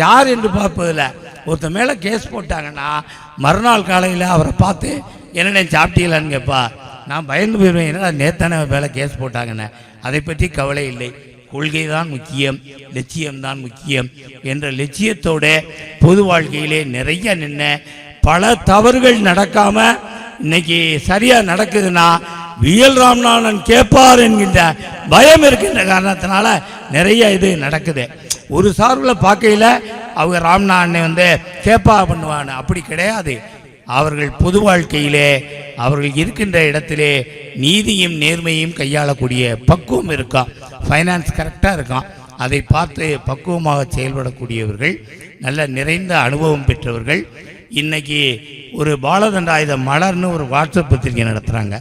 யார் என்று பார்ப்பதில்லை. ஒருத்தர் மேலே கேஸ் போட்டாங்கன்னா மறுநாள் காலையில் அவரை பார்த்து என்னென்ன சாப்பிட்டீங்களான்னு கேட்பா. நான் பயந்து போயிடுவேன், என்னடா நேத்தானே மேலே கேஸ் போட்டாங்கன்னு. அதை பற்றி கவலை இல்லை. கொள்கை தான் முக்கியம், லட்சியம்தான் முக்கியம் என்ற லட்சியத்தோட பொது வாழ்க்கையிலே நிறைய நின்ன, பல தவறுகள் நடக்காமல் இன்னைக்கு சரியாக நடக்குதுன்னா விஎல் ராமநாதன் கேட்பார் என்கின்ற பயம் இருக்கின்ற காரணத்தினால நிறைய இது நடக்குது. ஒரு சார்பில் பார்க்கையில் அவங்க ராமநாதனை வந்து கேட்பா பண்ணுவான்னு, அப்படி கிடையாது. அவர்கள் பொது வாழ்க்கையிலே அவர்கள் இருக்கின்ற இடத்திலே நீதியும் நேர்மையும் கையாளக்கூடிய பக்குவம் இருக்கான், ஃபைனான்ஸ் கரெக்டாக இருக்கான். அதை பார்த்து பக்குவமாக செயல்படக்கூடியவர்கள், நல்ல நிறைந்த அனுபவம் பெற்றவர்கள். இன்னைக்கு ஒரு பாலதண்டாயுத மலர்னு ஒரு வாட்ஸ்அப் பத்திரிகை நடத்துகிறாங்க.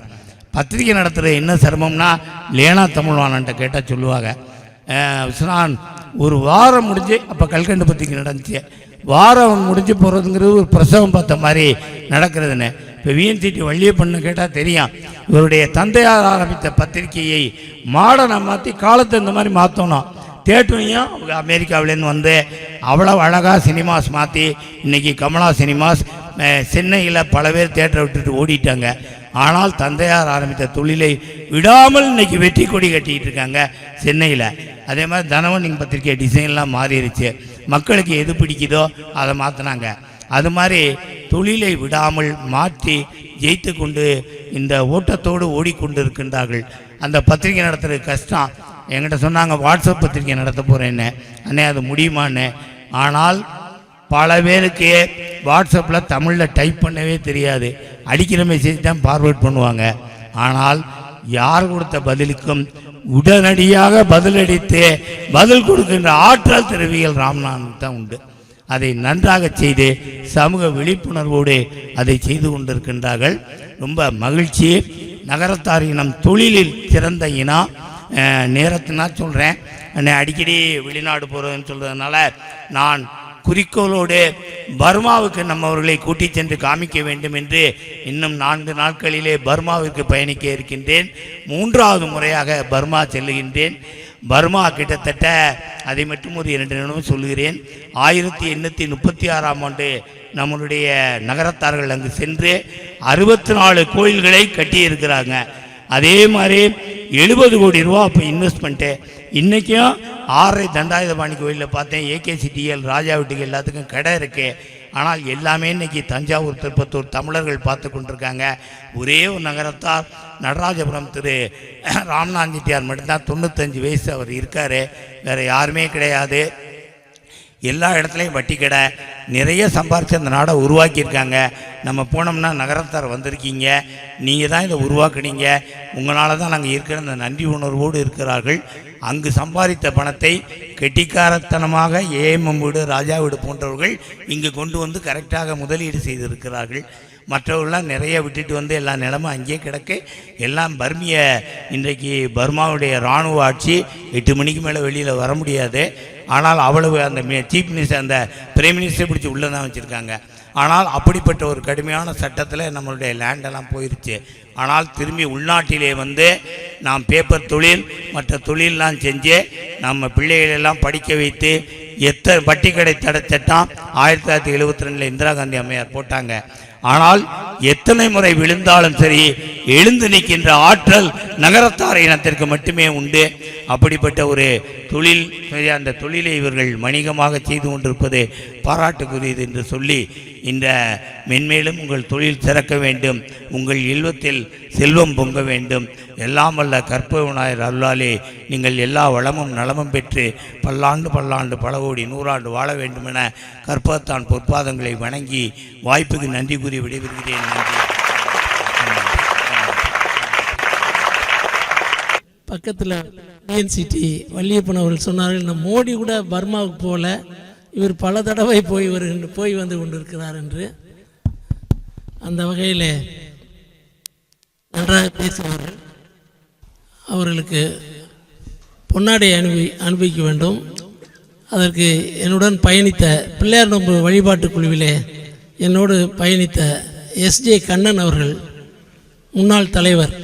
பத்திரிகை நடத்துகிறது என்ன சிரமம்னா, லேனா தமிழ்வானன்ட்ட கேட்டால் சொல்லுவாங்க, விஸ்வநாதன் ஒரு வாரம் முடிஞ்சு, அப்போ கல்கண்டு பத்திரிகை நடந்துச்சு, வாரம் முடிஞ்சு போகிறதுங்கிறது ஒரு பிரசவம் பார்த்த மாதிரி நடக்கிறதுன்னு. இப்போ விஎன்சிடி வள்ளியப்பண்ணு கேட்டால் தெரியும், இவருடைய தந்தையார் ஆரம்பித்த பத்திரிகையை மாடனை மாற்றி காலத்தை இந்த மாதிரி மாற்றணும். தேட்டரையும் அவங்க அமெரிக்காவிலேருந்து வந்து அவ்வளோ அழகாக சினிமாஸ் மாற்றி இன்றைக்கி கமலா சினிமாஸ் சென்னையில் பல பேர் தேட்டரை விட்டுட்டு ஓடிட்டாங்க. ஆனால் தந்தையார் ஆரம்பித்த தொழிலை விடாமல் இன்றைக்கி வெற்றி கொடி கட்டிக்கிட்டு இருக்காங்க சென்னையில். அதே மாதிரி தனவன் பத்திரிகை டிசைன்லாம் மாறிடுச்சு, மக்களுக்கு எது பிடிக்குதோ அதை மாற்றினாங்க. அது மாதிரி தொழிலை விடாமல் மாற்றி ஜெயித்து கொண்டு இந்த ஓட்டத்தோடு ஓடிக்கொண்டு இருக்கின்றார்கள். அந்த பத்திரிகை நடத்துறது கஷ்டம். என்கிட்ட சொன்னாங்க வாட்ஸ்அப் பத்திரிகை நடத்த போகிறேன்னு. அண்ணே அது முடியுமான்னு. ஆனால் பல பேருக்கு வாட்ஸ்அப்பில் தமிழில் டைப் பண்ணவே தெரியாது, அடிக்கிற மெசேஜ் தான் ஃபார்வேர்ட் பண்ணுவாங்க. ஆனால் யார் கொடுத்த பதிலுக்கும் உடனடியாக பதிலளித்து பதில் கொடுக்கின்ற ஆற்றல் திறவிகள் ராமநாதனுக்கு தான் உண்டு. அதை நன்றாக செய்து சமூக விழிப்புணர்வோடு அதை செய்து கொண்டிருக்கின்றார்கள். ரொம்ப மகிழ்ச்சி. நகரத்தார் இனம் தொழிலில் சிறந்த இனம். நேரத்தினா சொல்கிறேன், அடிக்கடி வெளிநாடு போகிறதுன்னு சொல்கிறதுனால நான் குறிக்கோளோடு பர்மாவுக்கு நம்மவர்களை கூட்டி சென்று காமிக்க வேண்டும் என்று இன்னும் 4 நாட்களிலே பர்மாவிற்கு பயணிக்க இருக்கின்றேன். 3வது முறையாக பர்மா செல்லுகின்றேன். பர்மா கிட்டத்தட்ட அதை மட்டும் ஒரு 2 நிமிடம் சொல்லுகிறேன். 1836ஆம் ஆண்டு நம்மளுடைய நகரத்தார்கள் அங்கு சென்று 64 கோயில்களை கட்டியிருக்கிறாங்க. அதே மாதிரி 70 கோடி ரூபா அப்போ இன்வெஸ்ட்மெண்ட்டு. இன்றைக்கும் 6 தண்டாயுதபாணி கோயிலில் பார்த்தேன், ஏகேசிடிஎல் ராஜா வீட்டுக்கு எல்லாத்துக்கும் கடை இருக்குது. ஆனால் எல்லாமே இன்றைக்கி தஞ்சாவூர் திருப்பத்தூர் தமிழர்கள் பார்த்து கொண்டிருக்காங்க. ஒரே ஒரு நகரத்தார் நடராஜபுரம் திரு ராமநாதன் செட்டியார் மட்டும்தான் 95 வயசு அவர் இருக்கார், வேறு யாருமே கிடையாது. எல்லா இடத்துலையும் வட்டி கடை, நிறைய சம்பாரித்து அந்த நாடை உருவாக்கியிருக்காங்க. நம்ம போனோம்னா நகரத்தார் வந்திருக்கீங்க, நீங்கள் தான் இதை உருவாக்குனீங்க, உங்களால் தான் நாங்கள் இருக்கிற அந்த நன்றி உணர்வோடு இருக்கிறார்கள். அங்கு சம்பாதித்த பணத்தை கெட்டிக்காரத்தனமாக ஏஎம்எம் வீடு ராஜா வீடு போன்றவர்கள் இங்கு கொண்டு வந்து கரெக்டாக முதலீடு செய்திருக்கிறார்கள். மற்றவர்கள்லாம் நிறைய விட்டுட்டு வந்து எல்லா நிலமும் அங்கேயே கிடக்க. எல்லாம் பர்மிய இன்றைக்கு பர்மாவுடைய இராணுவ ஆட்சி 8 மணிக்கு மேலே வெளியில் வர முடியாது. ஆனால் அவ்வளவு அந்த சீஃப் மினிஸ்டர் அந்த பிரைம் மினிஸ்டர் பிடிச்சி உள்ளே தான் வச்சுருக்காங்க. ஆனால் அப்படிப்பட்ட ஒரு கடுமையான சட்டத்தில் நம்மளுடைய லேண்டெல்லாம் போயிடுச்சு. ஆனால் திரும்பி உள்நாட்டிலே வந்து நாம் பேப்பர் தொழில் மற்ற தொழிலெலாம் செஞ்சு நம்ம பிள்ளைகளெல்லாம் படிக்க வைத்து வட்டி கடை தடை சட்டம் 1972 இந்திரா காந்தி அம்மையார் போட்டாங்க. ஆனால் எத்தனை முறை விழுந்தாலும் சரி எழுந்து நிற்கின்ற ஆற்றல் நகரத்தார் இனத்திற்கு மட்டுமே உண்டு. அப்படிப்பட்ட ஒரு தொழில், அந்த தொழிலை இவர்கள் வணிகமாக செய்து கொண்டிருப்பது பாராட்டுக்குரியது என்று சொல்லி, இந்த மென்மேலும் உங்கள் தொழில் சிறக்க வேண்டும், உங்கள் இல்லத்தில் செல்வம் பொங்க வேண்டும், எல்லாம் வல்ல கற்பவனாயர் அருளாலே நீங்கள் எல்லா வளமும் நலமும் பெற்று பல்லாண்டு பல்லாண்டு பல கோடி 100 ஆண்டு வாழ வேண்டும் என கற்பத்தான் பொற்பாதங்களை வணங்கி வாய்ப்புக்கு நன்றி கூறி விடைபெறுகிறேன். நன்றி. பக்கத்தில் டிஎன்சிடி வள்ளியப்பன் அவர்கள் சொன்னார்கள், இந்த மோடி கூட பர்மாவுக்கு போல, இவர் பல தடவை போய் வந்து கொண்டிருக்கிறார் என்று. அந்த வகையில் நன்றாக பேசினார்கள். அவர்களுக்கு பொன்னாடை அனுபவிக்க வேண்டும். அதற்கு என்னுடன் பயணித்த பிள்ளையார் நோன்பு வழிபாட்டு குழுவிலே என்னோடு பயணித்த எஸ்ஜே கண்ணன் அவர்கள் முன்னாள் தலைவர்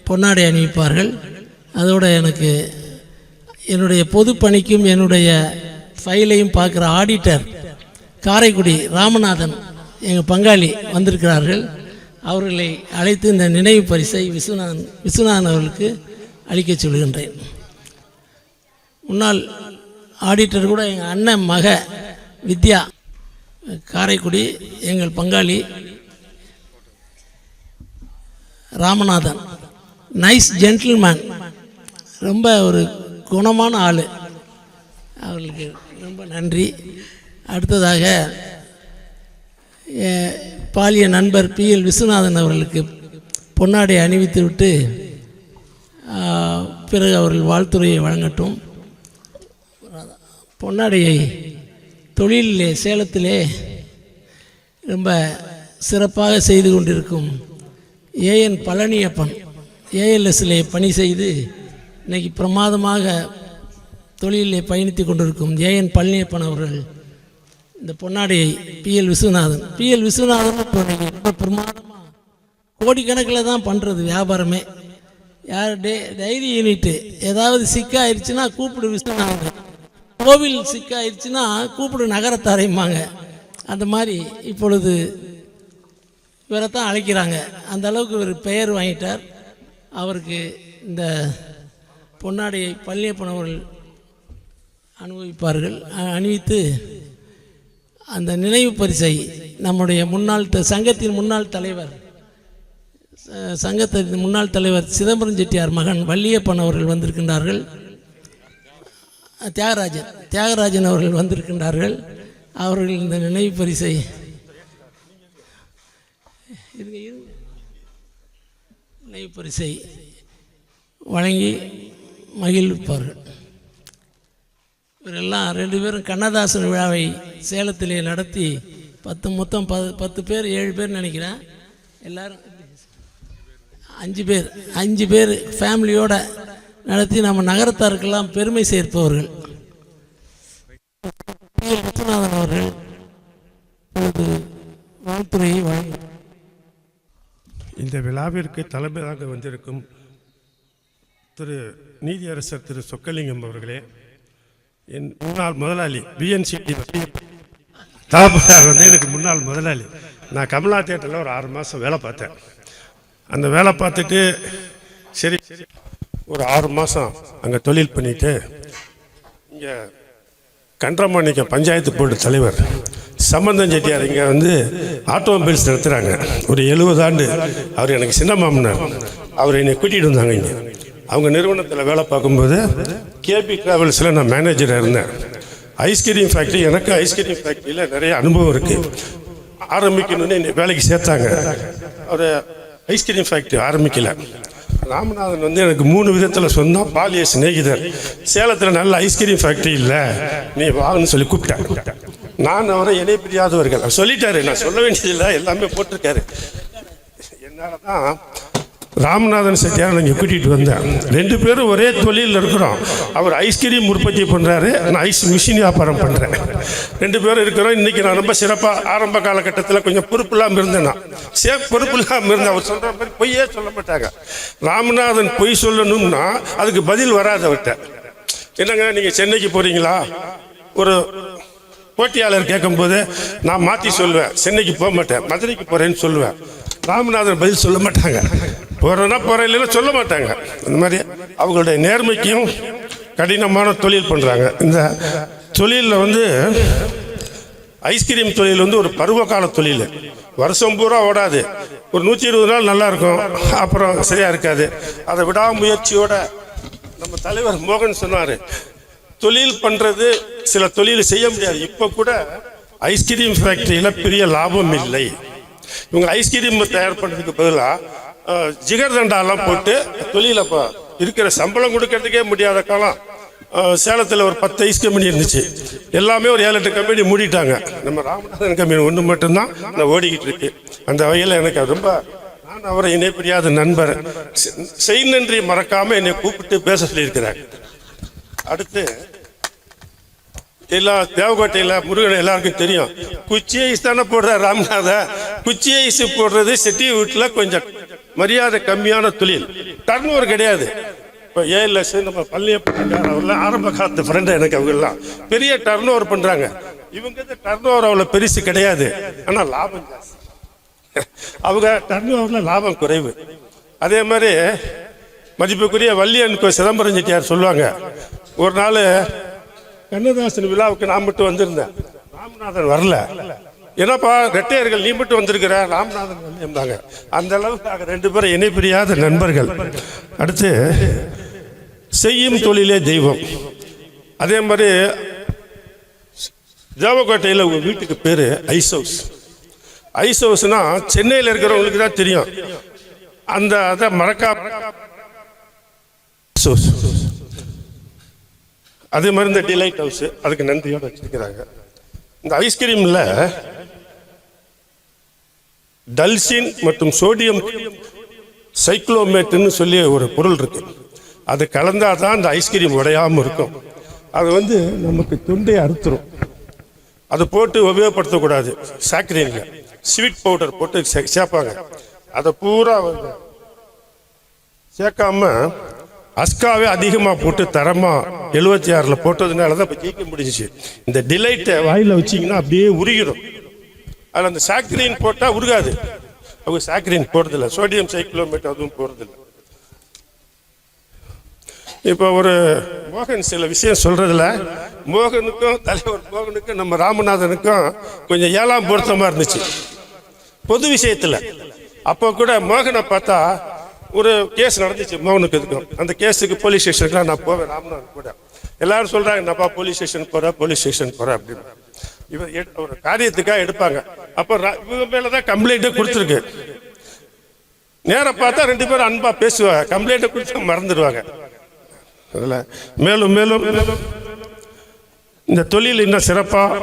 பொன்னாடை அணிவிப்பார்கள். அதோடு எனக்கு என்னுடைய பொதுப்பணிக்கும் என்னுடைய ஃபைலையும் பார்க்குற ஆடிட்டர் காரைக்குடி ராமநாதன் எங்கள் பங்காளி வந்திருக்கிறார்கள். அவர்களை அழைத்து இந்த நினைவு பரிசை விஸ்வநாதன் அவர்களுக்கு அளிக்க சொல்கின்றேன். முன்னாள் ஆடிட்டர் கூட எங்கள் அண்ணன் மக வித்யா, காரைக்குடி எங்கள் பங்காளி. ராமநாதன், நைஸ் ஜென்டில்மேன், ரொம்ப ஒரு குணமான ஆள், அவர்களுக்கு ரொம்ப நன்றி. அடுத்ததாக பாலிய நண்பர் PL விஸ்வநாதன் அவர்களுக்கு பொன்னாடை அணிவித்து விட்டு பிறகு அவர்கள் வாழ்த்துறையை வழங்கட்டும். பொன்னாடையை தொழிலிலே சேலத்திலே ரொம்ப சிறப்பாக செய்து கொண்டிருக்கும் AN பழனியப்பன், ALSலே பணி செய்து இன்றைக்கி பிரமாதமாக தொழிலிலே பயணித்து கொண்டிருக்கும் AN பழனியப்பன் அவர்கள் இந்த பொன்னாடையை PL விஸ்வநாதன் இப்போ ரொம்ப பிரமாதமாக கோடிக்கணக்கில் தான் பண்ணுறது வியாபாரமே. யார் டைரி யூனிட்டு ஏதாவது சிக்காயிருச்சுன்னா கூப்பிடு விஸ்வநாதன், கோவில் சிக்காயிருச்சுன்னா கூப்பிடு நகரத்தாரையுமாங்க. அந்த மாதிரி இப்பொழுது இவரைத்தான் அழைக்கிறாங்க. அந்த அளவுக்கு ஒரு பெயர் வாங்கிட்டார். அவருக்கு இந்த பொன்னாடையை பழனியப்பன் அவர்கள் அணிவித்து அந்த நினைவு பரிசை நம்முடைய சங்கத்தின் முன்னாள் தலைவர் சிதம்பரம் செட்டியார் மகன் வள்ளியப்பன் அவர்கள் வந்திருக்கின்றார்கள். தியாகராஜன் அவர்கள் வந்திருக்கின்றார்கள். அவர்கள் இந்த நினைவு பரிசை வழங்கி மகிழ்விப்பார்கள். இவரெல்லாம் 2 பேரும் கண்ணதாசன் விழாவை சேலத்திலே நடத்தி மொத்தம் 10 பேர் 7 பேர் நினைக்கிறேன், எல்லாரும் 5 பேர் ஃபேமிலியோடு நடத்தி நம்ம நகரத்தாருக்கெல்லாம் பெருமை சேர்ப்பவர்கள். விஸ்வநாதன் அவர்கள் வாழ்த்துறையை வழங்க இந்த விழாவிற்கு தலைமையாக வந்திருக்கும் திரு நீதியரசர் திரு சொக்கலிங்கம் அவர்களே, என் முன்னாள் முதலாளி BNCT தாபசார் வந்து எனக்கு முன்னாள் முதலாளி. நான் கமலா தியேட்டரில் ஒரு 6 மாதம் வேலை பார்த்தேன். அந்த வேலை பார்த்துட்டு சரி ஒரு 6 மாதம் அங்கே தொழில் பண்ணிவிட்டு இங்கே கன்றமாணிக்கம் பஞ்சாயத்து போர்டு தலைவர் சம்பந்தம் செட்டியார் இங்கே வந்து ஆட்டோமொபைல்ஸ் நடத்துகிறாங்க. ஒரு 70 ஆண்டு. அவர் எனக்கு சின்ன மாமனார். அவர் என்னை கூட்டிகிட்டு வந்தாங்க. இங்கே அவங்க நிறுவனத்தில் வேலை பார்க்கும்போது KB டிராவல்ஸில் நான் மேனேஜராக இருந்தேன். ஐஸ்கிரீம் ஃபேக்ட்ரி, எனக்கு ஐஸ்கிரீம் ஃபேக்ட்ரியில் நிறைய அனுபவம் இருக்குது. ஆரம்பிக்கணுன்னு என்னை வேலைக்கு சேர்த்தாங்க. ஒரு ஐஸ்கிரீம் ஃபேக்ட்ரி ஆரம்பிக்கல. ராமநாதன் வந்து எனக்கு 3 விதத்தில் சொன்னால் பாலிய சிநேகிதர். சேலத்தில் நல்ல ஐஸ்கிரீம் ஃபேக்ட்ரி இல்லை, நீ வாங்கன்னு சொல்லி கூப்பிட்டேன். நான் அவரை இணை பிரியாதவர்கள் சொல்லிட்டாரு. நான் சொல்ல வேண்டியதில்லை, எல்லாமே போட்டிருக்காரு. என்னால் தான் ராமநாதன் செட்டியார் இங்கே கூட்டிகிட்டு வந்தேன். 2 பேரும் ஒரே தொழிலில் இருக்கிறோம். அவர் ஐஸ்கிரீம் உற்பத்தி பண்ணுறாரு, நான் ஐஸ் மிஷின் வியாபாரம் பண்ணுறேன். 2 பேரும் இருக்கிறோம். இன்றைக்கி நான் ரொம்ப சிறப்பாக ஆரம்ப காலகட்டத்தில் கொஞ்சம் பொறுப்பு இல்லாமல் இருந்தேன். நான் பொறுப்பு இல்லாமல் இருந்தேன். அவர் சொல்கிற மாதிரி பொய்யே சொல்ல மாட்டாங்க. ராமநாதன் பொய் சொல்லணும்னா அதுக்கு பதில் வராது அவர்கிட்ட. என்னங்க நீங்கள் சென்னைக்கு போகிறீங்களா, ஒரு போட்டியாளர் கேட்கும்போது நான் மாற்றி சொல்லுவேன், சென்னைக்கு போக மாட்டேன், மதுரைக்கு போகிறேன்னு சொல்லுவேன். ராமநாதன் பதில் சொல்ல மாட்டாங்க. போகிறேன்னா போகிறேன், இல்லைன்னா சொல்ல மாட்டாங்க. அந்த மாதிரி அவங்களுடைய நேர்மைக்கும் கடினமான தொழில் பண்ணுறாங்க. இந்த தொழிலில் வந்து ஐஸ்கிரீம் தொழில் வந்து ஒரு பருவகால தொழில். வருஷம் பூரா ஓடாது. ஒரு 120 நாள் நல்லா இருக்கும், அப்புறம் சரியாக இருக்காது. அதை விடாமுயற்சியோட நம்ம தலைவர் மோகன் சொன்னார், தொழில் பண்ணுறது சில தொழில் செய்ய முடியாது. இப்போ கூட ஐஸ்கிரீம் ஃபேக்ட்ரியில் பெரிய லாபம் இல்லை. இவங்க ஐஸ்கிரீம் தயார் பண்ணுறதுக்கு பதிலாக ஜிகர்தண்டாலாம் போட்டு தொழில் அப்போ இருக்கிற சம்பளம் கொடுக்கறதுக்கே முடியாத காலம். சேலத்தில் ஒரு 10 ஐஸ் கம்பெனி இருந்துச்சு. எல்லாமே ஒரு 7-8 கம்பெனி மூடிட்டாங்க. நம்ம ராமநாதன் கம்பெனி ஒன்று மட்டும்தான் நான் ஓடிக்கிட்டு இருக்கு. அந்த வகையில் எனக்கு ரொம்ப, நான் அவரை இணை பிரியாத நண்பர். செய் நன்றி மறக்காமல் என்னை கூப்பிட்டு பேச சொல்லியிருக்கிறார். அடுத்து எல்லா தேவக்கோட்டையில் முருகன் எல்லாருக்கும் தெரியும். குச்சி ஐஸ் தானே போடுற ராமநாதன். குச்சி ஐஸ் போடுறது சிட்டி வீட்டில் கொஞ்சம் மரியாதை கம்மியான தொழில். டர்னோவர் கிடையாது. இப்போ ALS நம்ம பழனியப்பன் அவர்லாம் ஆரம்ப காலத்து ஃப்ரெண்டு எனக்கு. அவங்கெல்லாம் பெரிய டர்னோவர் பண்ணுறாங்க. இவங்க டர்னோவர் அவ்வளோ பெருசு கிடையாது, ஆனால் லாபம் ஜாஸ்தி. அவங்க டர்னோவரில் லாபம் குறைவு. அதே மாதிரி மதிப்புக்குரிய வள்ளியன் சிதம்பரம் செட்டியார் சொல்லுவாங்க, ஒரு நாள் கண்ணதாசன் விழாவுக்கு நான் மட்டும் வந்திருந்தேன், ராமநாதன் வரல. என்னப்பா ரெட்டையர்கள் நீ மட்டும் வந்திருக்கிற, ராமநாதன் வந்து இருந்தாங்க. அந்த அளவுக்கு நாங்கள் 2 பேரும் இணை பிரியாத நண்பர்கள். அடுத்து செய்யும் தொழிலே தெய்வம். அதே மாதிரி தேவக்கோட்டையில் உங்கள் வீட்டுக்கு பேர் ஐஸ் ஹவுஸ். ஐஸ் ஹவுஸ்னா சென்னையில் இருக்கிறவங்களுக்கு தான் தெரியும். அந்த அதை மறக்கா ஹவுஸ். அதே மாதிரி இந்த டிலைட் ஹவுஸ் அதுக்கு நன்றியோடு வச்சிருக்கிறாங்க. இந்த ஐஸ்கிரீமில் டல்சின் மற்றும் சோடியம் சைக்ளோமேட்டுன்னு சொல்லி ஒரு பொருள் இருக்கு. அது கலந்தால் தான் அந்த ஐஸ்கிரீம் உடையாமல் இருக்கும். அது வந்து நமக்கு தொண்டையை அறுத்துரும். அதை போட்டு உபயோகப்படுத்தக்கூடாது. சாக்ரீனில் ஸ்வீட் பவுடர் போட்டு சேர்ப்பாங்க. அதை பூரா சேர்க்காம அஸ்காவே அதிகமாக போட்டு தரமாக 76 போட்டதுனால தான் இப்போ ஜெயிக்க முடிஞ்சிச்சு. இந்த டிலைட்டை வாயில் வச்சிங்கன்னா அப்படியே உருகிடும். அதில் அந்த சாக்ரீன் போட்டால் உருகாது. அவங்க சாக்ரீன் போடுறதில்ல, சோடியம் சைக்ளோமேட் அதுவும் போடுறதில்ல. இப்போ ஒரு மோகன் சில விஷயம் சொல்றதுல மோகனுக்கும் தலைவர் மோகனுக்கும் நம்ம ராமநாதனுக்கும் கொஞ்சம் 7ஆம் பொருத்தமாக இருந்துச்சு பொது விஷயத்தில். அப்போ கூட மோகனை பார்த்தா ஒரு கேஸ் நடந்துச்சு மோகனுக்கு இருக்கும். அந்த கேஸுக்கு போலீஸ் ஸ்டேஷனுக்குலாம் நான் போவேன் ராமநாதன் கூட. எல்லாரும் சொல்கிறாங்க என்னப்பா போலீஸ் ஸ்டேஷன் போகிறேன் அப்படின்னு. இவன் ஒரு காரியத்துக்காக எடுப்பாங்க. அப்போ இவங்க மேலே தான் கம்ப்ளைண்ட்டே கொடுத்துருக்கு. நேராக பார்த்தா 2 பேரும் அன்பாக பேசுவாங்க. கம்ப்ளைண்ட்டை கொடுத்து மறந்துடுவாங்க. அதில் மேலும் மேலும் இந்த தொழில் இன்னும் சிறப்பாக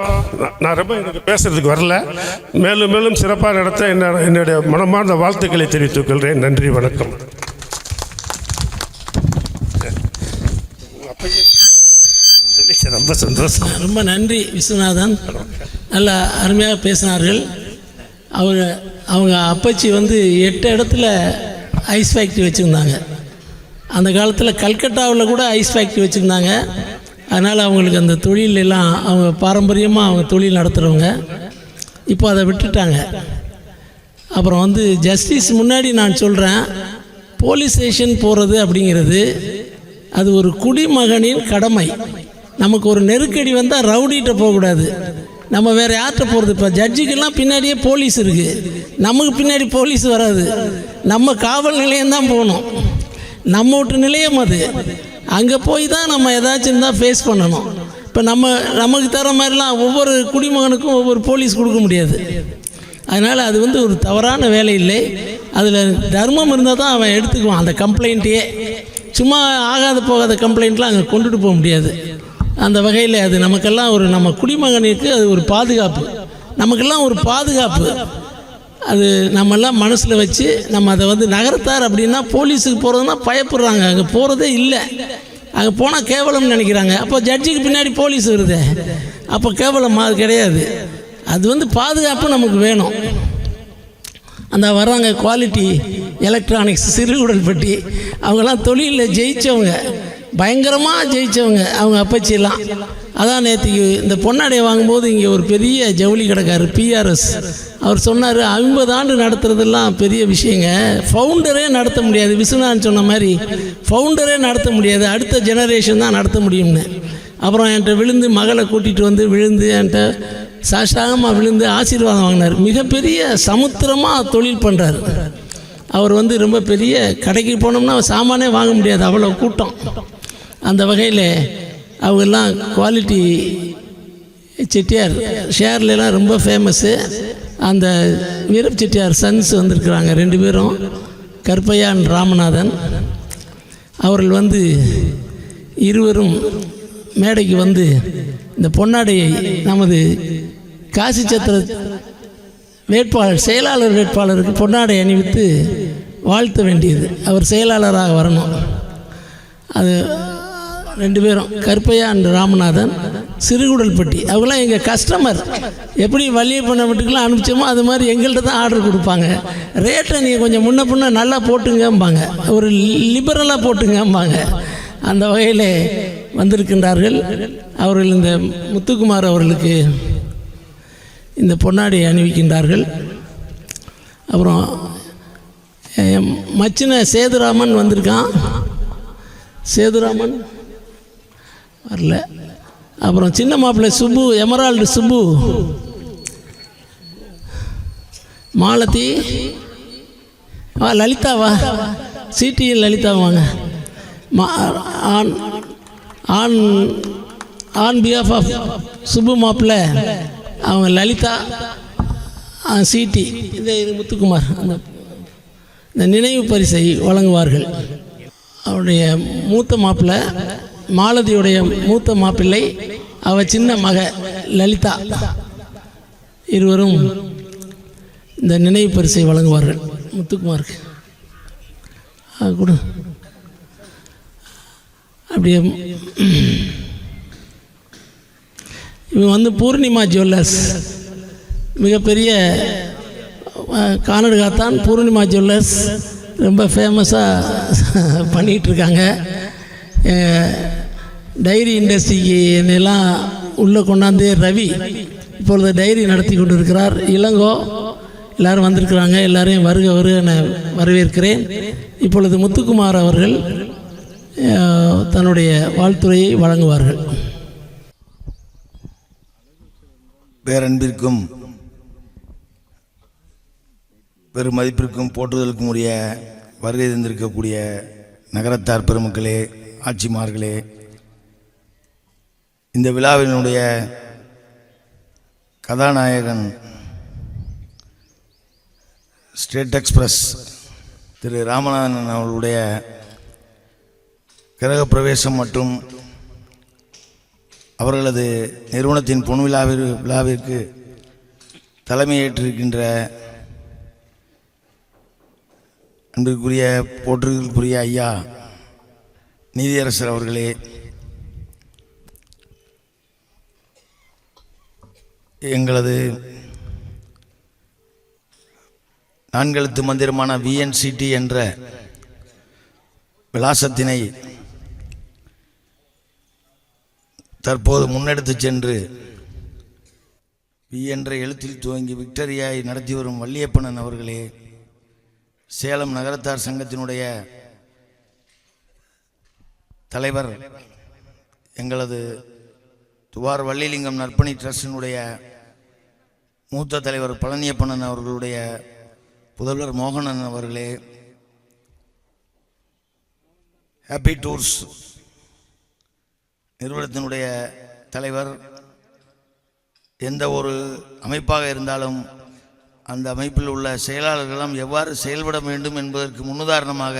நான் ரொம்ப எனக்கு பேசுறதுக்கு வரல. மேலும் மேலும் சிறப்பாக நடத்த என்னுடைய மனமார்ந்த வாழ்த்துக்களை தெரிவித்துக் கொள்கிறேன். நன்றி, வணக்கம். ரொம்ப சந்தோஷம். ரொம்ப நன்றி விஸ்வநாதன், நல்லா அருமையாக பேசினார்கள். அவங்க அப்பச்சி வந்து 8 இடத்துல ஐஸ் ஃபேக்ட்ரி வச்சுருந்தாங்க. அந்த காலத்தில் கல்கட்டாவில் கூட ஐஸ் ஃபேக்ட்ரி வச்சுருந்தாங்க. அதனால் அவங்களுக்கு அந்த தொழிலெல்லாம் அவங்க பாரம்பரியமாக அவங்க தொழில் நடத்துகிறவங்க. இப்போ அதை விட்டுட்டாங்க. அப்புறம் வந்து ஜஸ்டிஸ் முன்னாடி நான் சொல்கிறேன், போலீஸ் ஸ்டேஷன் போகிறது அப்படிங்கிறது அது ஒரு குடிமகனின் கடமை. நமக்கு ஒரு நெருக்கடி வந்தால் ரவுடிகிட்ட போகக்கூடாது. நம்ம வேறு யார்கிட்ட போகிறது? இப்போ ஜட்ஜுக்கெல்லாம் பின்னாடியே போலீஸ் இருக்குது, நமக்கு பின்னாடி போலீஸ் வராது. நம்ம காவல் நிலையம்தான் போகணும். நம்ம வீட்டு நிலையம் அது. அங்கே போய் தான் நம்ம ஏதாச்சும் இருந்தால் ஃபேஸ் பண்ணணும். இப்போ நமக்கு தர மாதிரிலாம் ஒவ்வொரு குடிமகனுக்கும் ஒவ்வொரு போலீஸ் கொடுக்க முடியாது. அதனால் அது வந்து ஒரு தவறான வேலை இல்லை. அதில் தர்மம் இருந்தால் தான் அவன் எடுத்துக்குவான் அந்த கம்ப்ளைண்ட்டையே. சும்மா ஆகாத போகாத கம்ப்ளைண்ட்லாம் அங்கே கொண்டுட்டு போக முடியாது. அந்த வகையில் அது நமக்கெல்லாம் நம்ம குடிமகனுக்கு அது ஒரு பாதுகாப்பு, நமக்கெல்லாம் ஒரு பாதுகாப்பு. அது நம்மெல்லாம் மனசில் வச்சு நம்ம அதை வந்து நகரத்தார் அப்படின்னா போலீஸுக்கு போகிறதுனா பயப்படுறாங்க. அங்கே போகிறதே இல்லை. அங்கே போனால் கேவலம்னு நினைக்கிறாங்க. அப்போ ஜட்ஜுக்கு பின்னாடி போலீஸ் வருது, அப்போ கேவலமாக அது கிடையாது. அது வந்து பாதுகாப்பு நமக்கு வேணும். அந்த வர்றாங்க குவாலிட்டி எலக்ட்ரானிக்ஸ் சிறுகுடல்பட்டி, அவங்கெல்லாம் தொழிலில் ஜெயித்தவங்க, பயங்கரமாக ஜெயித்தவங்க அவங்க அப்பச்சியெல்லாம். அதான் நேற்றுக்கு இந்த பொன்னாடையை வாங்கும்போது இங்கே ஒரு பெரிய ஜவுளி கடைக்காரர் பிஆர்எஸ் அவர் சொன்னார், 50 ஆண்டு நடத்துறதெல்லாம் பெரிய விஷயங்க, ஃபவுண்டரே நடத்த முடியாது. விஸ்வநாதன் சொன்ன மாதிரி ஃபவுண்டரே நடத்த முடியாது, அடுத்த ஜெனரேஷன் தான் நடத்த முடியும்னு. அப்புறம் என்கிட்ட விழுந்து மகளை கூட்டிகிட்டு வந்து விழுந்து என்கிட்ட சாஷ்டாகமாக விழுந்து ஆசீர்வாதம் வாங்கினார். மிகப்பெரிய சமுத்திரமாக தொழில் பண்ணுறார் அவர். வந்து ரொம்ப பெரிய கடைக்கு போனோம்னா சாமானே வாங்க முடியாது, அவ்வளோ கூட்டம். அந்த வகையில் அவங்கெல்லாம் குவாலிட்டி செட்டியார் ஷேர்லாம் ரொம்ப ஃபேமஸ்ஸு. அந்த வீரப் செட்டியார் சன்ஸ் வந்திருக்கிறாங்க 2 பேரும், கருப்பையான் ராமநாதன் அவர்கள். வந்து இருவரும் மேடைக்கு வந்து இந்த பொன்னாடையை நமது காசி சத்திர வேட்பாளர் செயலாளர் வேட்பாளருக்கு பொன்னாடை அணிவித்து வாழ்த்த வேண்டியது. அவர் செயலாளராக வரணும். அது 2 பேரும் கருப்பையான் ராமநாதன் சிறுகுடல்பட்டி அவங்களாம் எங்கள் கஸ்டமர். எப்படி வள்ளியப்பண்ண வீட்டுக்கெல்லாம் அனுப்பிச்சோமோ அது மாதிரி எங்கள்கிட்ட தான் ஆர்டர் கொடுப்பாங்க. ரேட்டை நீங்கள் கொஞ்சம் முன்ன பின்ன நல்லா போட்டுங்கம்பாங்க, ஒரு லிபரலாக போட்டுங்கம்பாங்க. அந்த வகையில் வந்திருக்கின்றார்கள் அவர்கள். இந்த முத்துக்குமார் அவர்களுக்கு இந்த பொன்னாடியை அணிவிக்கின்றார்கள். அப்புறம் மச்சின சேதுராமன் வந்திருக்கான், சேதுராமன் வரல. அப்புறம் சின்ன மாப்பிள்ளை சுப்பு, எமரால்டு சுப்பு, மாலதி லலிதாவா, சிடிஎல் லலிதா வாங்க. On on on behalf of Subbu மாப்பிள்ள அவங்க லலிதா, சிடி இது முத்துக்குமார் இந்த நினைவு பரிசை வழங்குவார்கள். அவருடைய மூத்த மாப்பிள்ளை மாலதியுடைய மூத்த மாப்பிள்ளை, அவ சின்ன மக லலிதா, இருவரும் இந்த நினைவு பரிசை வழங்குவார்கள் முத்துக்குமாருக்கு. கூட அப்படியே இவங்க வந்து பூர்ணிமா ஜுவல்லர்ஸ், மிகப்பெரிய கானடுகாத்தான் பூர்ணிமா ஜுவல்லர்ஸ் ரொம்ப ஃபேமஸாக பண்ணிகிட்ருக்காங்க. டைரி இண்டஸ்ட்ரிக்கு என்னெல்லாம் உள்ளே கொண்டாந்து ரவி இப்பொழுது டைரி நடத்தி கொண்டு இருக்கிறார். இளங்கோ எல்லோரும் வந்திருக்கிறாங்க. எல்லாரையும் வருக நான் வரவேற்கிறேன். இப்பொழுது முத்துக்குமார் அவர்கள் தன்னுடைய வாழ்த்துரையை வழங்குவார்கள். பேரன்பிற்கும் பெரும் மதிப்பிற்கும் போற்றுதலுக்கும் உரிய வருகை தந்திருக்கக்கூடிய நகரத்தார் பெருமக்களே, ஆட்சிமார்களே, இந்த விழாவினுடைய கதாநாயகன் ஸ்டேட் எக்ஸ்பிரஸ் திரு ராமநாதன் அவர்களுடைய கிரகப்பிரவேசம் மற்றும் அவர்களது நிறுவனத்தின் பொன் விழாவிற்கு தலைமையேற்றிருக்கின்ற அன்பிற்குரிய போற்றுதலுக்குரிய ஐயா நீதியரசர் அவர்களே, எங்களது 4 எழுத்து மந்திரமான VNCT என்ற விலாசத்தினை தற்போது முன்னெடுத்து சென்று வி என்ற எழுத்தில் துவங்கி விக்டரியாய் நடத்தி வரும் வள்ளியப்பனன் அவர்களே, சேலம் நகரத்தார் சங்கத்தினுடைய தலைவர் எங்களது துவார் வள்ளிலிங்கம் நற்பணி ட்ரஸ்டினுடைய மூத்த தலைவர் பழனியப்பனன் அவர்களுடைய புதல்வர் மோகனன் அவர்களே, ஹாப்பி டூர்ஸ் நிறுவனத்தினுடைய தலைவர், எந்த ஒரு அமைப்பாக இருந்தாலும் அந்த அமைப்பில் உள்ள செயலாளர்களும் எவ்வாறு செயல்பட வேண்டும் என்பதற்கு முன்னுதாரணமாக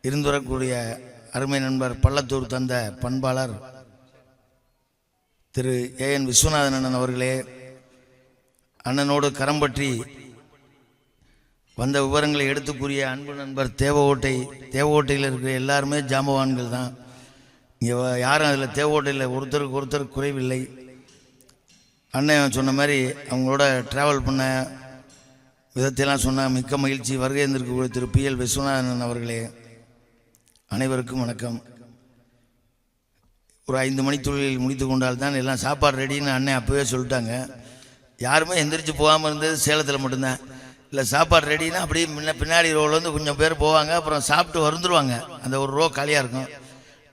இருந்து வரக்கூடிய அருமை நண்பர் பள்ளத்தூர் தந்த பண்பாளர் திரு AN விஸ்வநாதன் அண்ணன் அவர்களே, அண்ணனோடு கரம் பற்றி வந்த விவரங்களை எடுத்து கூறிய அன்பு நண்பர் தேவகோட்டையில் இருக்கிற எல்லாருமே ஜாம்பவான்கள் தான். இங்கே யாரும் அதில் தேவகோட்டையில் ஒருத்தருக்கு ஒருத்தர் குறைவில்லை. அண்ணன் சொன்ன மாதிரி அவங்களோட ட்ராவல் பண்ண விதத்தையெல்லாம் சொன்ன மிக்க மகிழ்ச்சி. வருகை இருந்திருக்கக்கூடிய திரு PL விஸ்வநாதன் அவர்களே, அனைவருக்கும் வணக்கம். ஒரு 5 மணி தொழிலில் முடித்து கொண்டால் தான் எல்லாம் சாப்பாடு ரெடின்னு அண்ணன் அப்போவே சொல்லிட்டாங்க. யாருமே எந்திரிச்சு போகாமல் இருந்தது சேலத்தில் மட்டும்தான். இல்லை சாப்பாடு ரெடின்னா அப்படியே பின்னாடி ரோவில் வந்து கொஞ்சம் பேர் போவாங்க, அப்புறம் சாப்பிட்டு வந்துடுவாங்க. அந்த ஒரு ரோ காலியாக இருக்கும்.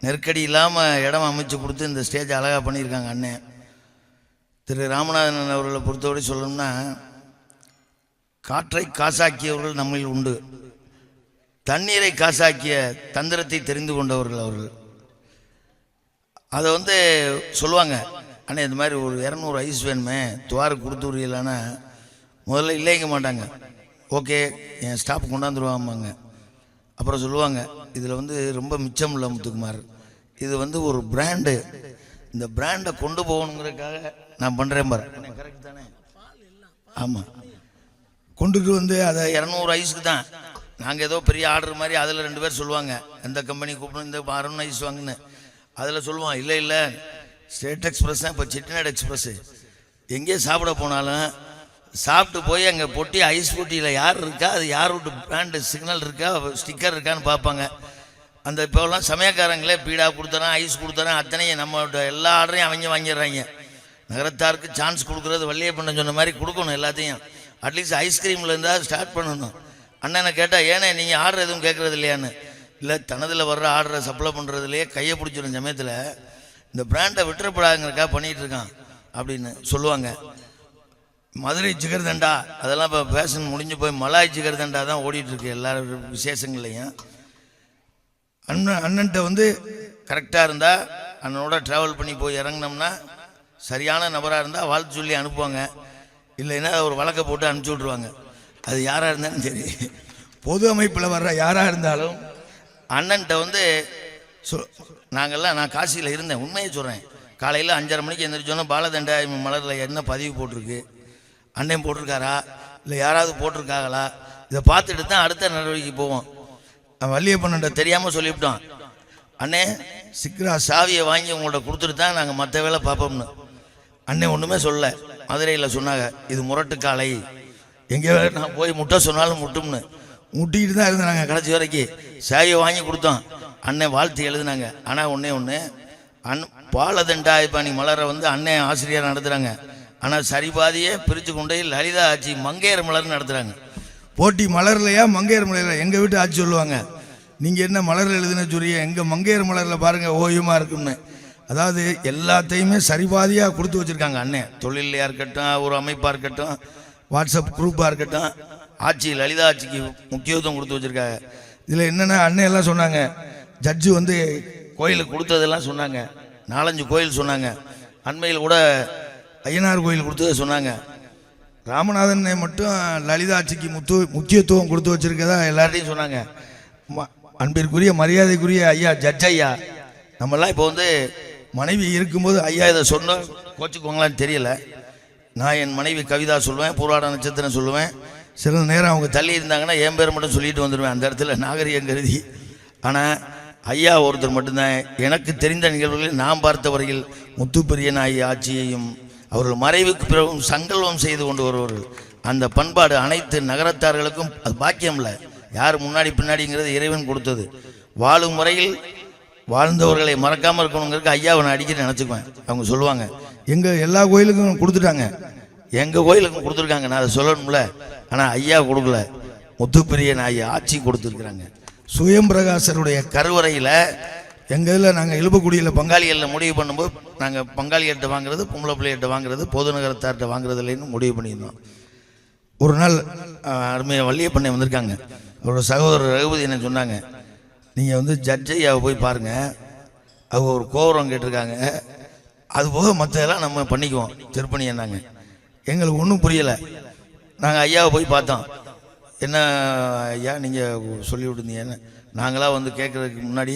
நெருக்கடி இல்லாமல் இடம் அமைச்சு கொடுத்து இந்த ஸ்டேஜ் அழகாக பண்ணியிருக்காங்க அண்ணன். திரு ராமநாதன் அவர்களை பொறுத்தவரை சொல்லணும்னா, காற்றை காசாக்கியவர்கள் நம்மில் உண்டு, தண்ணீரை காசாக்கிய தந்திரத்தை தெரிந்து கொண்டவர்கள் அவர்கள். அதை வந்து சொல்லுவாங்க, ஆனால் இந்த மாதிரி ஒரு 200 ஐஸ் வேணுமே துவாருக்கு கொடுத்து விடுறீங்களான்னா முதல்ல இல்லைங்க மாட்டாங்க. ஓகே என் ஸ்டாப் கொண்டாந்துருவாம்பாங்க. அப்புறம் சொல்லுவாங்க, இதில் வந்து ரொம்ப மிச்சம் இல்லை முத்துக்குமார், இது வந்து ஒரு பிராண்டு, இந்த பிராண்டை கொண்டு போகணுங்கிறதுக்காக நான் பண்ணுறேன் பாரு. கரெக்ட் தானே? ஆமாம், கொண்டுட்டு வந்து அதை 200 ஐஸுக்கு தான் நாங்கள் ஏதோ பெரிய ஆர்டர் மாதிரி அதில் 2 பேர் சொல்லுவாங்க, எந்த கம்பெனி கூப்பிடணும் இந்த 600 ஐஸ் வாங்குன்னு. அதில் சொல்லுவான், இல்லை இல்லை ஸ்டேட் எக்ஸ்பிரஸ் தான் இப்போ செட்டிநாடு எக்ஸ்பிரஸ்ஸு. எங்கேயே சாப்பிட போனாலும் சாப்பிட்டு போய் அங்கே பொட்டி ஐஸ் பொட்டியில் யார் இருக்கா, அது யார் விட்டு பிராண்டு சிக்னல் இருக்கா, ஸ்டிக்கர் இருக்கான்னு பார்ப்பாங்க. அந்த இப்போலாம் சமயக்காரங்களே பீடா கொடுத்துறேன் ஐஸ் கொடுத்துறேன் அத்தனையும் நம்மளோட எல்லா ஆர்டரையும் அவங்க வாங்கிடுறாங்க. நகரத்தாருக்கு சான்ஸ் கொடுக்குறது வள்ளியப்பண்ண சொன்ன மாதிரி கொடுக்கணும் எல்லாத்தையும். அட்லீஸ்ட் ஐஸ்கிரீமில் இருந்தால் ஸ்டார்ட் பண்ணணும். அண்ணனை கேட்டால் ஏன்னா நீங்கள் ஆர்டர் எதுவும் கேட்குறது இல்லையான்னு. இல்லை, தனதில் வர்ற ஆர்டரை சப்ளை பண்ணுறதுலையே கையை பிடிச்சிடும் சமயத்தில் இந்த பிராண்டை விட்டுறப்படாதுங்கிறக்கா பண்ணிகிட்டு இருக்கான் அப்படின்னு சொல்லுவாங்க. மதுரை ஜிகர்தண்டா அதெல்லாம் இப்போ ஃபேஷன் முடிஞ்சு போய் மலாய் ஜிகர்தண்டா தான் ஓடிட்டுருக்கு எல்லா விசேஷங்கள்லையும். அண்ணன்ட்ட வந்து கரெக்டாக இருந்தால் அண்ணனோட ட்ராவல் பண்ணி போய் இறங்கினோம்னா சரியான நபராக இருந்தால் வாழ்த்து சொல்லி அனுப்புவாங்க, இல்லைன்னா ஒரு வழக்கை போட்டு அனுப்பிச்சி விட்ருவாங்க. அது யாராக இருந்தாலும் சரி, பொது அமைப்பில் வர்ற யாராக இருந்தாலும் அண்ணன்ட்ட வந்து நான் காசியில் இருந்தேன், உண்மையை சொல்கிறேன். காலையில் 5:30 மணிக்கு எழுந்திரிச்சோன்னா பாலதண்டா மலரில் என்ன பதிவு போட்டிருக்கு, அண்ணன் போட்டிருக்காரா இல்லை யாராவது போட்டிருக்காங்களா, இதை பார்த்துட்டு தான் அடுத்த நடவடிக்கை போவோம். வள்ளியப்பன்கிட்ட தெரியாமல் சொல்லிவிட்டோம், அண்ணே சீக்கிரம் சாவியை வாங்கி உங்கள்கிட்ட கொடுத்துட்டு தான் நாங்கள் மற்ற வேலை பார்ப்போம்னு. அண்ணன் ஒன்றுமே சொல்லலை. மதுரையில் சொன்னாங்க இது முரட்டு காலை, எங்கே நான் போய் முட்டை சொன்னாலும் முட்டும்னு முட்டிக்கிட்டு தான் இருந்தாங்க. கடைசி வரைக்கும் சாவியை வாங்கி கொடுத்தோம். அண்ணன் வாழ்த்து எழுதுனாங்க. ஆனால் ஒன்று பாலதண்டாயபாணி மலரை வந்து அண்ணன் ஆசிரியர் நடத்துகிறாங்க. ஆனால் சரிபாதியே பிரித்து கொண்டு லலிதா ஆட்சி மங்கையர் மலர்னு நடத்துகிறாங்க. போட்டி மலர்லையா மங்கையர் மலரில் எங்கள் வீட்டு ஆட்சி சொல்லுவாங்க, நீங்கள் என்ன மலர் எழுதுன சொல்லிய எங்கள் மங்கையர் மலரில் பாருங்கள் ஓய்யமாக இருக்குன்னு. அதாவது எல்லாத்தையுமே சரிபாதியாக கொடுத்து வச்சுருக்காங்க அண்ணன். தொழிலையாக இருக்கட்டும், ஒரு அமைப்பாக இருக்கட்டும், வாட்ஸ்அப் குரூப்பாக இருக்கட்டும், ஆட்சி லலிதா ஆட்சிக்கு முக்கியத்துவம் கொடுத்து வச்சுருக்காங்க. இதில் என்னென்னா அண்ணன் எல்லாம் சொன்னாங்க, ஜட்ஜு வந்து கோயிலுக்கு கொடுத்ததெல்லாம் சொன்னாங்க. 4-5 கோயில் சொன்னாங்க. அண்மையில் கூட ஐயனார் கோயில் கொடுத்ததை சொன்னாங்க. ராமநாதன் மட்டும் லலிதா ஆட்சிக்கு முக்கியத்துவம் கொடுத்து வச்சுருக்கதா எல்லார்ட்டையும் சொன்னாங்க. அன்பிற்குரிய மரியாதைக்குரிய ஐயா ஜட்ஜ் ஐயா, நம்மெல்லாம் இப்போ வந்து மனைவி இருக்கும்போது ஐயா இதை சொன்னோம் கோச்சுக்குவாங்களான்னு தெரியல. நான் என் மனைவி கவிதா சொல்லுவேன், பூராட நட்சத்திரம் சொல்லுவேன். சில நேரம் அவங்க தள்ளி இருந்தாங்கன்னா என் பேர் மட்டும் சொல்லிட்டு வந்துடுவேன் அந்த இடத்துல நாகரிகம் கருதி. ஆனால் ஐயா ஒருத்தர் மட்டும்தான் எனக்கு தெரிந்த நிகழ்வுகளில் நாம் பார்த்த வரையில் முத்துப்பெரியன் ஆகிய ஆட்சியையும் அவர்கள் மறைவுக்கு பிறகும் சங்கல்பம் செய்து கொண்டு வருவார்கள். அந்த பண்பாடு அனைத்து நகரத்தார்களுக்கும் அது பாக்கியம் இல்லை, யார் முன்னாடி பின்னாடிங்கிறது இறைவன் கொடுத்தது. வாழும் முறையில் வாழ்ந்தவர்களை மறக்காமல் இருக்கணுங்கிறதுக்கு ஐயாவை நான் அடிக்கடி நினச்சிக்குவேன். அவங்க சொல்லுவாங்க எங்கள் எல்லா கோயிலுக்கும் கொடுத்துட்டாங்க, எங்கள் கோயிலுக்கும் கொடுத்துருக்காங்க, நான் அதை சொல்லணும்ல. ஆனால் ஐயா கொடுக்கல, முத்துப்பெரியன் ஆகிய ஆட்சி கொடுத்துருக்குறாங்க. சுயம்பிரகாசருடைய கருவறையில் எங்கள் இதில் நாங்கள் இழுப்புக்குடியில் பங்காளிகளில் முடிவு பண்ணும்போது நாங்கள் பங்காளிகிட்ட வாங்குறது, பொம்பளை பிள்ளைகிட்ட வாங்குறது, பொது நகரத்தார்கிட்ட வாங்குறது இல்லைன்னு முடிவு பண்ணியிருந்தோம். ஒரு நாள் அருமையாக வள்ளியப்பண்ணை வந்திருக்காங்க. அவரோட சகோதரர் ரகுபதி என்ன சொன்னாங்க, நீங்கள் வந்து ஜட்ஜ் ஐயாவை போய் பாருங்கள், அவங்க ஒரு கோபுரம் கேட்டிருக்காங்க, அது போக மற்றதெல்லாம் நம்ம பண்ணிக்குவோம் திருப்பணி என்னாங்க. எங்களுக்கு ஒன்றும் புரியலை. நாங்கள் ஐயாவை போய் பார்த்தோம். என்ன ஐயா நீங்கள் சொல்லி விட்டுருந்தீங்கன்னு. நாங்களாம் வந்து கேட்குறதுக்கு முன்னாடி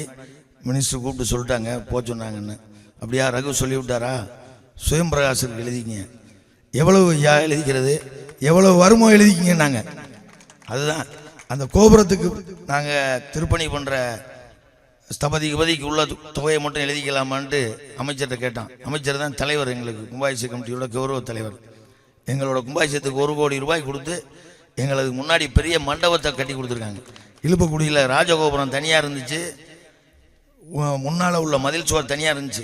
மினிஸ்டர் கூப்பிட்டு சொல்லிட்டாங்க போக சொன்னாங்கன்னு. அப்படியா ரகு சொல்லி விட்டாரா? சுயம்பிரகாசருக்கு எழுதிக்கிங்க, எவ்வளவு ஐயா எழுதிக்கிறது, எவ்வளவு வருமோ எழுதிக்கிங்க. நாங்கள் அதுதான் அந்த கோபுரத்துக்கு நாங்கள் திருப்பணி பண்ணுற ஸ்தபதிக்கு உள்ள தொகையை மட்டும் எழுதிக்கலாமான்ட்டு அமைச்சர்கிட்ட கேட்டோம். அமைச்சர் தான் தலைவர், எங்களுக்கு கும்பாபிஷேக கமிட்டியோட கௌரவ தலைவர். எங்களோட கும்பாபிஷேகத்துக்கு 1 கோடி ரூபாய் கொடுத்து எங்களுக்கு முன்னாடி பெரிய மண்டபத்தை கட்டி கொடுத்துருக்காங்க. இழுப்புக்குடியில் ராஜகோபுரம் தனியாக இருந்துச்சு, முன்னால் உள்ள மதில் சுவர் தனியாக இருந்துச்சு.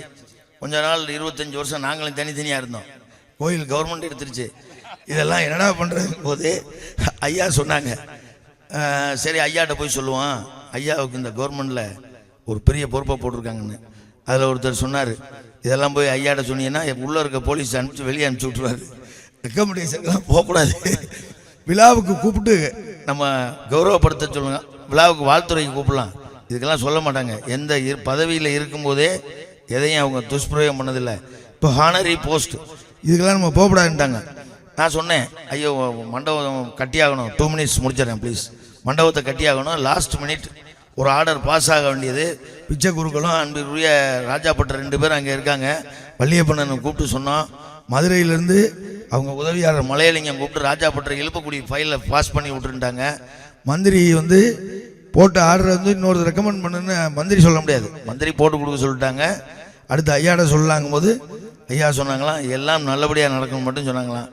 கொஞ்ச நாள் 25 வருஷம் நாங்களும் தனித்தனியாக இருந்தோம். கோயில் கவர்மெண்ட் எடுத்துருச்சு. இதெல்லாம் என்னடா பண்ணுறது போது ஐயா சொன்னாங்க, சரி ஐயாட்ட போய் சொல்லுவோம், ஐயாவுக்கு இந்த கவர்மெண்டில் ஒரு பெரிய பொறுப்பை போட்டிருக்காங்கன்னு. அதில் ஒருத்தர் சொன்னார், இதெல்லாம் போய் ஐயாட்ட சொன்னீங்கன்னா உள்ளே இருக்க போலீஸ் அனுப்பிச்சு வெளியே அனுப்பிச்சி விட்ருவார், ரெக்கமெண்டேஷன்லாம் போகக்கூடாது, விழாவுக்கு கூப்பிட்டு நம்ம கௌரவப்படுத்த சொல்லுங்க, விழாவுக்கு வாழ்த்துறைக்கு கூப்பிடலாம், இதுக்கெல்லாம் சொல்ல மாட்டாங்க. எந்த பதவியில் இருக்கும்போதே எதையும் அவங்க துஷ்பிரயோகம் பண்ணதில்லை. இப்போ ஹானரி போஸ்ட் இதுக்கெல்லாம் நம்ம போகக்கூடாதுன்ட்டாங்க. நான் சொன்னேன், ஐயோ மண்டபம் கட்டியாகணும், 2 மினிட்ஸ் முடிச்சிடறேன் ப்ளீஸ், மண்டபத்தை கட்டியாகணும், லாஸ்ட் மினிட் ஒரு ஆர்டர் பாஸ் ஆக வேண்டியது. பிச்சை குருக்களும் அன்பிற்குரிய ராஜாப்பட்டர் 2 பேரும் அங்கே இருக்காங்க. வள்ளியப்பண்ணனை கூப்பிட்டு சொன்னோம். மதுரையிலேருந்து அவங்க உதவியாளர் மலையலிங்கம் கூப்பிட்டு ராஜாப்பட்டர் இழுப்புக்குடி ஃபைலில் பாஸ் பண்ணி விட்டுருட்டாங்க. மந்திரி வந்து போட்ட ஆர்டரை வந்து இன்னொரு ரெக்கமெண்ட் பண்ணுன்னு மந்திரி சொல்ல முடியாது, மந்திரி போட்டு கொடுக்க சொல்லிட்டாங்க. அடுத்து ஐயாட சொல்லலாங்கும் போது ஐயா சொன்னாங்களாம் எல்லாம் நல்லபடியாக நடக்கணும் மட்டும் சொன்னாங்களாம்.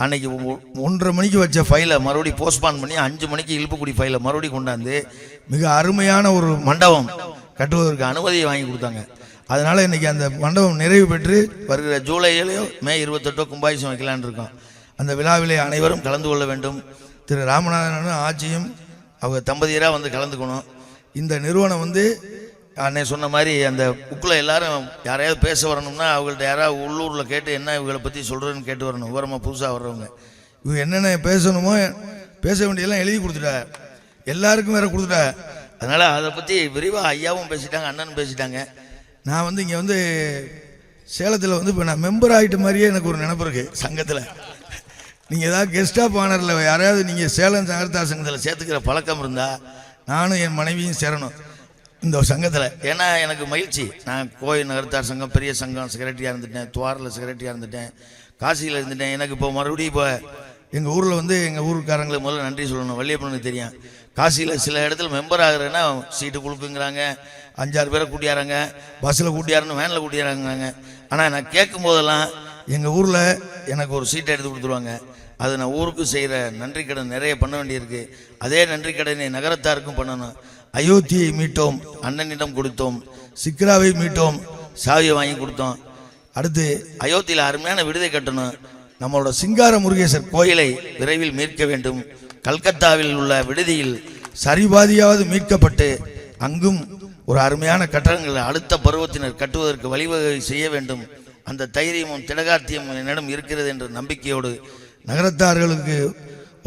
அன்னைக்கு 1:30 மணிக்கு வச்ச ஃபைலை மறுபடியும் போஸ்ட்பான் பண்ணி 5 மணிக்கு இழுப்புக்குடி ஃபைலை மறுபடியும் கொண்டாந்து மிக அருமையான ஒரு மண்டபம் கட்டுவதற்கு அனுமதியை வாங்கி கொடுத்தாங்க. அதனால் இன்றைக்கி அந்த மண்டபம் நிறைவு பெற்று வருகிற ஜூலை 7 மே 28 கும்பாபிஷேகம் வைக்கலான் இருக்கோம். அந்த விழாவிலே அனைவரும் கலந்து கொள்ள வேண்டும். திரு ராமநாதனும் ஆட்சியும் அவங்க தம்பதியராக வந்து கலந்துக்கணும். இந்த நிறுவனம் வந்து அண்ணே சொன்ன மாதிரி அந்த புக்கில் எல்லாரும் யாரையாவது பேச வரணும்னா அவங்கள்ட்ட யாராவது உள்ளூரில் கேட்டு என்ன இவங்களை பற்றி சொல்கிறேன்னு கேட்டு வரணும். விவரமாக புதுசாக வர்றவங்க இவங்க என்னென்ன பேசணுமோ பேச வேண்டியெல்லாம் எழுதி கொடுத்துட்டா, எல்லாருக்கும் வேறு கொடுத்துட்டா. அதனால் அதை பற்றி விரிவாக ஐயாவும் பேசிட்டாங்க, அண்ணனும் பேசிட்டாங்க. நான் வந்து இங்கே வந்து சேலத்தில் வந்து இப்போ நான் மெம்பர் ஆகிட்ட மாதிரியே எனக்கு ஒரு நினைப்பு இருக்குது சங்கத்தில். நீங்கள் ஏதாவது கெஸ்ட் ஆஃப் ஆனரில் யாரையாவது நீங்கள் சேலம் நகரத்தார் சங்கத்தில் சேர்த்துக்கிற பழக்கம் இருந்தால் நானும் என் மனைவியும் சேரணும் இந்த சங்கத்தில். ஏன்னா எனக்கு மகிழ்ச்சி. நான் கோயில் நகரத்தார் சங்கம் பெரிய சங்கம் செக்ரட்டரியாக இருந்துட்டேன், துவாரில் செக்ரட்டரியாக இருந்துட்டேன், காசியில் இருந்துட்டேன். எனக்கு இப்போ மறுபடியும் இப்போ எங்கள் ஊரில் வந்து எங்கள் ஊருக்காரங்களுக்கு முதல்ல நன்றி சொல்லணும். வள்ளியப்பனுக்கு தெரியும், காசியில் சில இடத்துல மெம்பர் ஆகுறேன்னா சீட்டு கொடுக்குங்கிறாங்க, 5-6 பேரை கூட்டியாராங்க, பஸ்ஸில் கூட்டியாரன்னு வேனில் கூட்டியாராங்கிறாங்க. ஆனால் நான் கேட்கும் போதெல்லாம் எங்கள் ஊரில் எனக்கு ஒரு சீட்டை எடுத்து கொடுத்துருவாங்க. அது நான் ஊருக்கு செய்கிற நன்றி கடன் நிறைய பண்ண வேண்டியிருக்கு. அதே நன்றி கடனை நகரத்தாருக்கும் பண்ணணும். அயோத்தியை மீட்டோம், அண்ணனிடம் கொடுத்தோம். சிக்ராவை மீட்டோம், சாவியை வாங்கி கொடுத்தோம். அடுத்து அயோத்தியில் அருமையான விடுதை கட்டணும். நம்மளோட சிங்கார முருகேசர் கோயிலை விரைவில் மீட்க வேண்டும். கல்கத்தாவில் உள்ள விடுதியில் சரிபாதியாவது மீட்கப்பட்டு அங்கும் ஒரு அருமையான கட்டடங்களை அடுத்த பருவத்தினர் கட்டுவதற்கு வழிவகை செய்ய வேண்டும். அந்த தைரியமும் திடகார்த்தியமும் என்னிடம் இருக்கிறது என்ற நம்பிக்கையோடு நகரத்தார்களுக்கு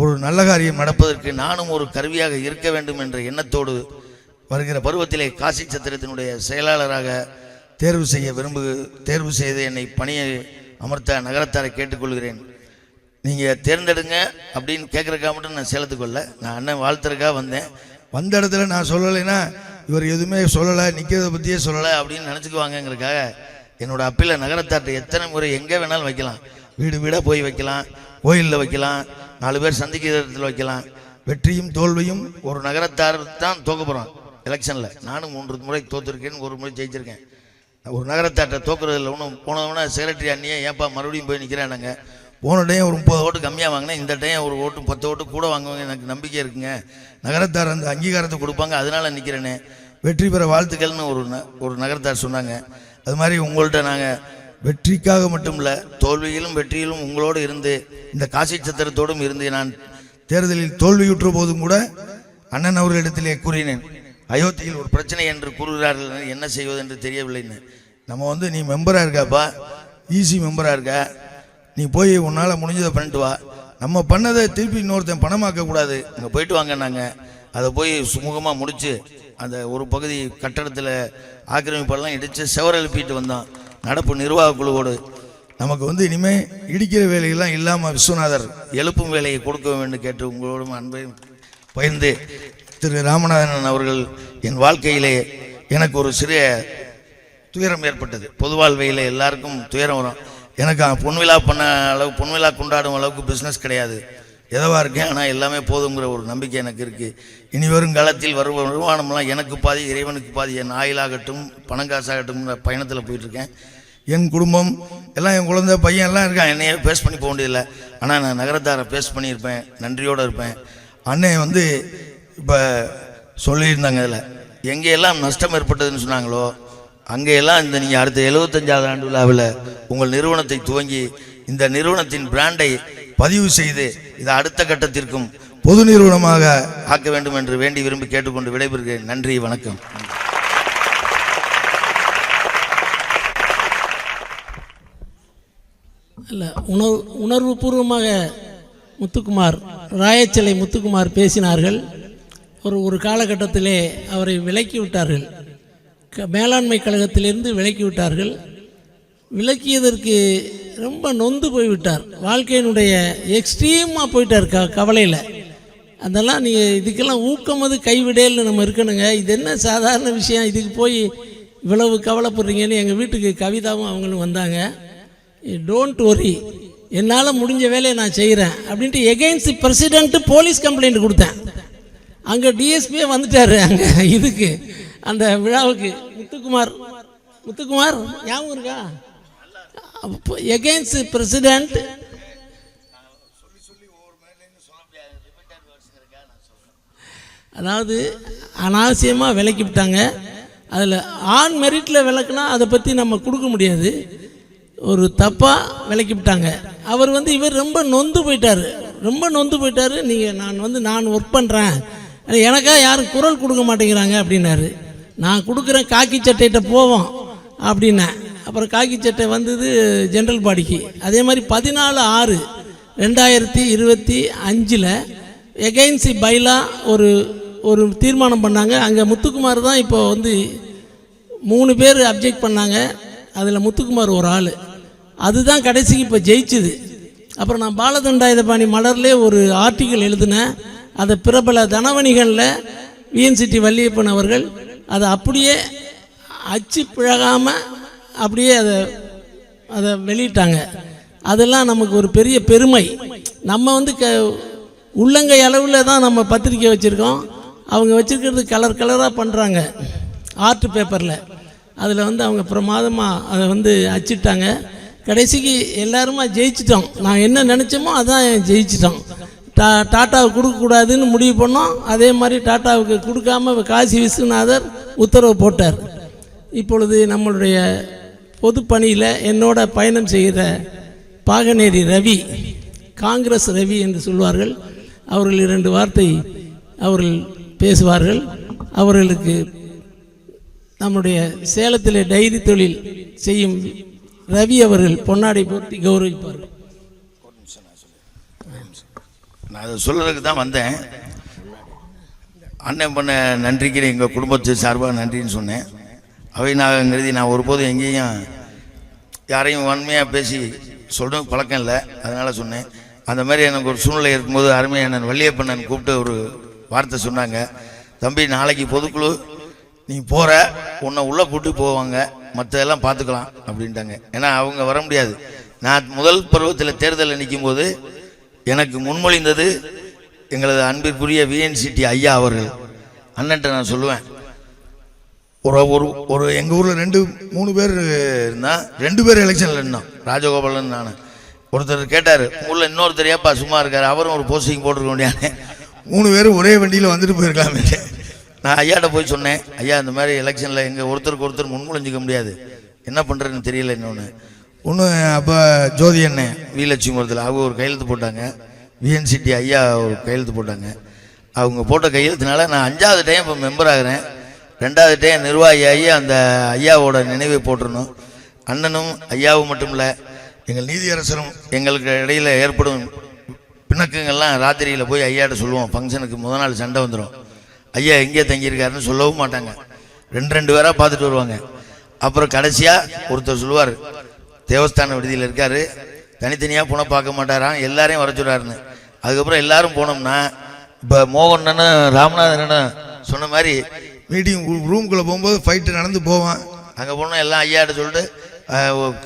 ஒரு நல்ல காரியம் நடப்பதற்கு நானும் ஒரு கருவியாக இருக்க வேண்டும் என்ற எண்ணத்தோடு வருகிற பருவத்திலே காசி சத்திரத்தினுடைய செயலாளராக தேர்வு செய்து என்னை பணியை அமர்த்த நகரத்தாரை கேட்டுக்கொள்கிறேன். நீங்கள் தேர்ந்தெடுங்க அப்படின்னு கேட்குறக்கா மட்டும் நான் சேலத்துக்கு வரல, நான் அண்ணன் வாழ்த்துறக்காக வந்தேன். வந்த இடத்துல நான் சொல்லலைன்னா இவர் எதுவுமே சொல்லலை, நிற்கிறத பற்றியே சொல்லலை அப்படின்னு நினச்சிக்குவாங்கங்கிறதுக்காக என்னோட அப்பீல நகரத்தார்ட்ட எத்தனை முறை எங்கே வேணாலும் வைக்கலாம். வீடு வீடாக போய் வைக்கலாம், கோயிலில் வைக்கலாம், 4 பேர் சந்திக்கிற இடத்துல வைக்கலாம். வெற்றியும் தோல்வியும் ஒரு நகரத்தார் தான் தோக்க போகிறோம் எலெக்ஷனில். நானும் 3 முறை தோற்றுருக்கேன், 1 முறை ஜெயிச்சிருக்கேன். ஒரு நகரத்தார்ட்ட தோக்குறதில்ல. ஒன்றும் போனவொன்னே செக்ரட்டரி அண்ணியே ஏன்ப்பா மறுபடியும் போய் நிற்கிறேன்னாங்க. போன டைம் ஒரு 30 ஓட்டு கம்மியாக வாங்கினேன், இந்த டைம் ஒரு ஓட்டு 10 ஓட்டு கூட வாங்குவாங்க, எனக்கு நம்பிக்கை இருக்குங்க. நகரத்தார் அந்த அங்கீகாரத்தை கொடுப்பாங்க, அதனால் நிற்கிறேனே. வெற்றி பெற வாழ்த்துக்கள்னு ஒரு நகரத்தார் சொன்னாங்க. அது மாதிரி உங்கள்கிட்ட நாங்கள் வெற்றிக்காக மட்டும் இல்லை, தோல்வியிலும் வெற்றியிலும் உங்களோடு இருந்து இந்த காசி சத்திரத்தோடும் இருந்து நான் தேர்தலில் தோல்வியுற்ற போதும் கூட அண்ணன் அவர்களிடத்திலே கூறினேன், அயோத்தியில் ஒரு பிரச்சனை என்று கூறுகிறார்கள், என்ன செய்வது என்று தெரியவில்லைன்னு. நம்ம வந்து நீ மெம்பராக இருக்காப்பா, ஈஸி மெம்பராக இருக்க, நீ போய் உன்னால் முடிஞ்சதை பண்ணிட்டு வா, நம்ம பண்ணதை திருப்பி இன்னொருத்தன் பணமாக்கக்கூடாது, அங்கே போயிட்டு வாங்க. நாங்கள் அதை போய் சுமூகமாக முடித்து அந்த ஒரு பகுதி கட்டடத்தில் ஆக்கிரமிப்பெல்லாம் இடித்து செவர் எழுப்பிட்டு வந்தோம் நடப்பு நிர்வாக குழுவோடு. நமக்கு வந்து இனிமேல் இடிக்கிற வேலையெல்லாம் இல்லாமல் விஸ்வநாதர் எழுப்பும் வேலையை கொடுக்க வேண்டும் கேட்டு உங்களோடும் அன்பையும் பகிர்ந்து திரு ராமநாதன் அவர்கள் என் வாழ்க்கையிலே எனக்கு ஒரு சிறிய துயரம் ஏற்பட்டது. பொது வாழ்வையில் எல்லாருக்கும் துயரம் வரும். எனக்கு பொன்விழா கொண்டாடும் அளவுக்கு பிஸ்னஸ் கிடையாது, எதவாக இருக்கேன். ஆனால் எல்லாமே போதுங்கிற ஒரு நம்பிக்கை எனக்கு இருக்குது. இனி வரும் காலத்தில் வருமானம்லாம் எனக்கு பாதி, இறைவனுக்கு பாதி, என் ஆயிலாகட்டும் பணங்காசாகட்டும்ங்கிற பயணத்தில் போயிட்டுருக்கேன். என் குடும்பம் எல்லாம், என் குழந்தை பையன் எல்லாம் இருக்கான். என்னையே பேஸ் பண்ணி போக வேண்டியதில்லை. ஆனால் நான் நகரத்தாரை பேஸ் பண்ணியிருப்பேன், நன்றியோடு இருப்பேன். அண்ணன் வந்து இப்போ சொல்லியிருந்தாங்க, அதில் எங்கேயெல்லாம் நஷ்டம் ஏற்பட்டதுன்னு சொன்னாங்களோ அங்கேயெல்லாம் இந்த நீங்கள் அடுத்த 75வது ஆண்டு விழாவில் உங்கள் நிறுவனத்தை துவங்கி இந்த நிறுவனத்தின் பிராண்டை பதிவு செய்து இதை அடுத்த கட்டத்திற்கும் பொது நிறுவனமாக ஆக்க வேண்டும் என்று வேண்டி விரும்பி கேட்டுக்கொண்டு விடைபெறுகிறேன். நன்றி, வணக்கம். இல்லை, உணர்வுபூர்வமாக முத்துக்குமார், ராயச்சலை முத்துக்குமார் பேசினார்கள். ஒரு காலகட்டத்திலே அவரை விலக்கி விட்டார்கள், மேலாண்மை கழகத்திலிருந்து விலக்கி விட்டார்கள். விலக்கியதற்கு ரொம்ப நொந்து போய்விட்டார், வாழ்க்கையினுடைய எக்ஸ்ட்ரீமாக போயிட்டார் கவலையில். அதெல்லாம் நீங்கள் இதுக்கெல்லாம் ஊக்கமது கைவிடேல்னு நம்ம இருக்கணுங்க. இது என்ன சாதாரண விஷயம், இதுக்கு போய் இவ்வளவு கவலைப்படுறீங்கன்னு எங்கள் வீட்டுக்கு கவிதாவும் அவங்களும் வந்தாங்க. டோன்ட் ஒரி, என்னால் முடிஞ்ச வேலையை நான் செய்கிறேன் அப்படின்ட்டு எகெயின்ஸ்ட் பிரசிடென்ட்டு போலீஸ் கம்ப்ளைண்ட் கொடுத்தேன். அங்கே டிஎஸ்பியே வந்துட்டார் அங்கே இதுக்கு, அந்த விழாவுக்கு. முத்துக்குமார் ஞாபகம் இருக்கா? எகெயின்ஸ்ட் பிரசிடென்ட் அதாவது அனாவசியமாக விலக்கி விட்டாங்க. அதில் ஆன் மெரிட்டில் விளக்குனா அதை பற்றி நம்ம கொடுக்க முடியாது, ஒரு தப்பாக விலக்கி விட்டாங்க. இவர் ரொம்ப நொந்து போயிட்டார். நீங்கள் நான் ஒர்க் பண்ணுறேன், எனக்காக யாரும் குரல் கொடுக்க மாட்டேங்கிறாங்க அப்படின்னாரு. நான் கொடுக்குறேன் காக்கி சட்டைகிட்ட போவோம் அப்படின்னேன். அப்புறம் காக்கி சட்டை வந்தது ஜென்ரல் பாடிக்கு. அதே மாதிரி 14/6/2025 எகைன்சி பைலா ஒரு தீர்மானம் பண்ணாங்க. அங்கே முத்துக்குமார் தான் இப்போ வந்து 3 பேர் அப்ஜெக்ட் பண்ணாங்க, அதில் முத்துக்குமார் ஒரு ஆள். அதுதான் கடைசிக்கு இப்போ ஜெயிச்சுது. அப்புறம் நான் பாலதண்டாயுதபாணி மலர்லே ஒரு ஆர்டிக்கல் எழுதினேன். அதை பிரபல தனவணிகளில் விஎன்சிடி வள்ளியப்பன் அவர்கள் அதை அப்படியே அச்சு பிழகாமல் அப்படியே அதை வெளியிட்டாங்க. அதெல்லாம் நமக்கு ஒரு பெரிய பெருமை. நம்ம வந்து உள்ளங்கை அளவில் தான் நம்ம பத்திரிக்கை வச்சுருக்கோம். அவங்க வச்சுருக்கிறது கலர் கலராக பண்ணுறாங்க ஆர்ட் பேப்பரில். அதில் வந்து அவங்க பிரமாதமாக அதை வந்து அச்சிட்டாங்க. கடைசிக்கு எல்லாருமா ஜெயிச்சிட்டோம். நான் என்ன நினச்சோமோ அதான் ஜெயிச்சிட்டோம். டாட்டாவுக்கு கொடுக்கக்கூடாதுன்னு முடிவு பண்ணோம். அதே மாதிரி டாட்டாவுக்கு கொடுக்காம காசி விஸ்வநாதர் உத்தரவு போட்டார். இப்பொழுது நம்மளுடைய பொது பணியில் என்னோட பயணம் செய்கிற பாகனேரி ரவி, காங்கிரஸ் ரவி என்று சொல்வார்கள், அவர்கள் 2 வார்த்தை அவர்கள் பேசுவார்கள். அவர்களுக்கு நம்முடைய சேலத்திலே டைரி தொழில் செய்யும் ரவி அவர்கள் பொன்னாடை போர்த்தி கௌரவிப்பார்கள். நான் அதை சொல்கிறதுக்கு தான் வந்தேன். அண்ணன் பண்ண நன்றிக்கு எங்கள் குடும்பத்து சார்பாக நன்றின்னு சொன்னேன். அவை நாகங்கிறது நான் ஒருபோதும் எங்கேயும் யாரையும் வன்மையாக பேசி சொல்கிற பழக்கம் இல்லை, அதனால் சொன்னேன். அந்த மாதிரி எனக்கு ஒரு சூழ்நிலை இருக்கும்போது அருமையான வள்ளியப்பண்ணன் கூப்பிட்டு ஒரு வார்த்தை சொன்னாங்க. தம்பி, நாளைக்கு பொதுக்குழு நீ போகிற, உன்னை உள்ளே கூட்டி போவாங்க, மற்றதெல்லாம் பார்த்துக்கலாம் அப்படின்ட்டாங்க. ஏன்னா அவங்க வர முடியாது. நான் முதல் பருவத்தில் தேர்தலில் நிற்கும்போது எனக்கு முன்மொழிந்தது எங்களது அன்பிற்குரிய விஎன்சிடி ஐயா அவர்கள். அண்ணன்ட்ட நான் சொல்லுவேன், ஒரு எங்கள் ஊரில் 2-3 பேர் இருந்தால் 2 பேர் எலெக்ஷனில் இருந்தோம், ராஜகோபாலன் நான். ஒருத்தர் கேட்டார், ஊரில் இன்னொருத்தர் ஏப்பா சும்மா இருக்கார், அவரும் ஒரு போஸ்டிங் போட்டிருக்க முடியாது, 3 பேரும் ஒரே வண்டியில் வந்துட்டு போயிருக்கலாமே. நான் ஐயாட்ட போய் சொன்னேன், ஐயா இந்த மாதிரி எலெக்ஷனில் எங்கள் ஒருத்தருக்கு ஒருத்தர் முன்மொழிஞ்சிக்க முடியாது, என்ன பண்ணுறதுன்னு தெரியல. ஒன்று அப்போ ஜோதி அண்ணன் வீலட்சுமிபுரத்தில் அவங்க ஒரு கையெழுத்து போட்டாங்க, விஎன்சிடி ஐயா ஒரு கையெழுத்து போட்டாங்க. அவங்க போட்ட கையெழுத்தினால நான் 5வது டைம் இப்போ மெம்பர் ஆகிறேன். 2வது டைம் நிர்வாகி ஐயா அந்த ஐயாவோட நினைவை போட்டுருணும். அண்ணனும் ஐயாவும் மட்டும் இல்லை, எங்கள் நீதியரசரும் எங்களுக்கு இடையில் ஏற்படும் பிணக்குங்கள்லாம் ராத்திரியில் போய் ஐயாட்ட சொல்லுவோம். ஃபங்க்ஷனுக்கு முதல் நாள் சண்டை வந்துடும், ஐயா எங்கே தங்கியிருக்காருன்னு சொல்லவும் மாட்டாங்க, 2 பேராக பார்த்துட்டு வருவாங்க. அப்புறம் கடைசியாக ஒருத்தர் சொல்லுவார், தேவஸ்தான விடுதியில் இருக்கார், தனித்தனியாக போனால் பார்க்க மாட்டாராம், எல்லாரையும் வர சொல்கிறாருன்னு. அதுக்கப்புறம் எல்லாரும் போனோம்னா இப்போ மோகன்னு ராமநாதன் சொன்ன மாதிரி மீட்டிங் ரூம்குள்ளே போகும்போது ஃபைட்டு நடந்து போவான். அங்கே போனால் எல்லாம் ஐயாட்ட சொல்லிட்டு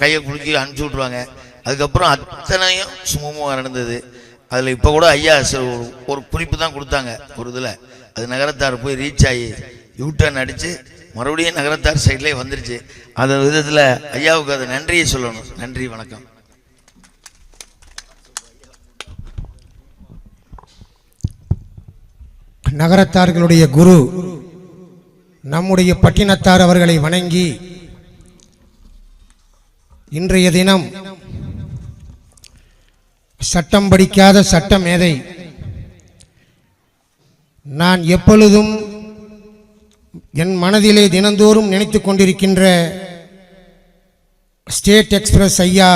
கையை குலுக்கி அனுப்பிச்சி விட்ருவாங்க. அதுக்கப்புறம் அத்தனையும் சுமூகமாக நடந்தது. அதில் இப்போ கூட ஐயா ஒரு குறிப்பு தான் கொடுத்தாங்க ஒரு இதில், அது நகரத்தார் போய் ரீச் ஆகி யூட்டர்ன் அடித்து மறுபடியும் நகரத்தார் சைட்லேயே வந்துருச்சு. அந்த விதத்தில் ஐயாவுக்கு அதை நன்றியை சொல்லணும். நன்றி, வணக்கம். நகரத்தார்களுடைய குரு நம்முடைய பட்டினத்தார் அவர்களை வணங்கி இன்றைய தினம் சட்டம் படிக்காத சட்ட மேதை, நான் எப்பொழுதும் என் மனதிலே தினந்தோறும் நினைத்து கொண்டிருக்கின்ற ஸ்டேட் எக்ஸ்பிரஸ் ஐயா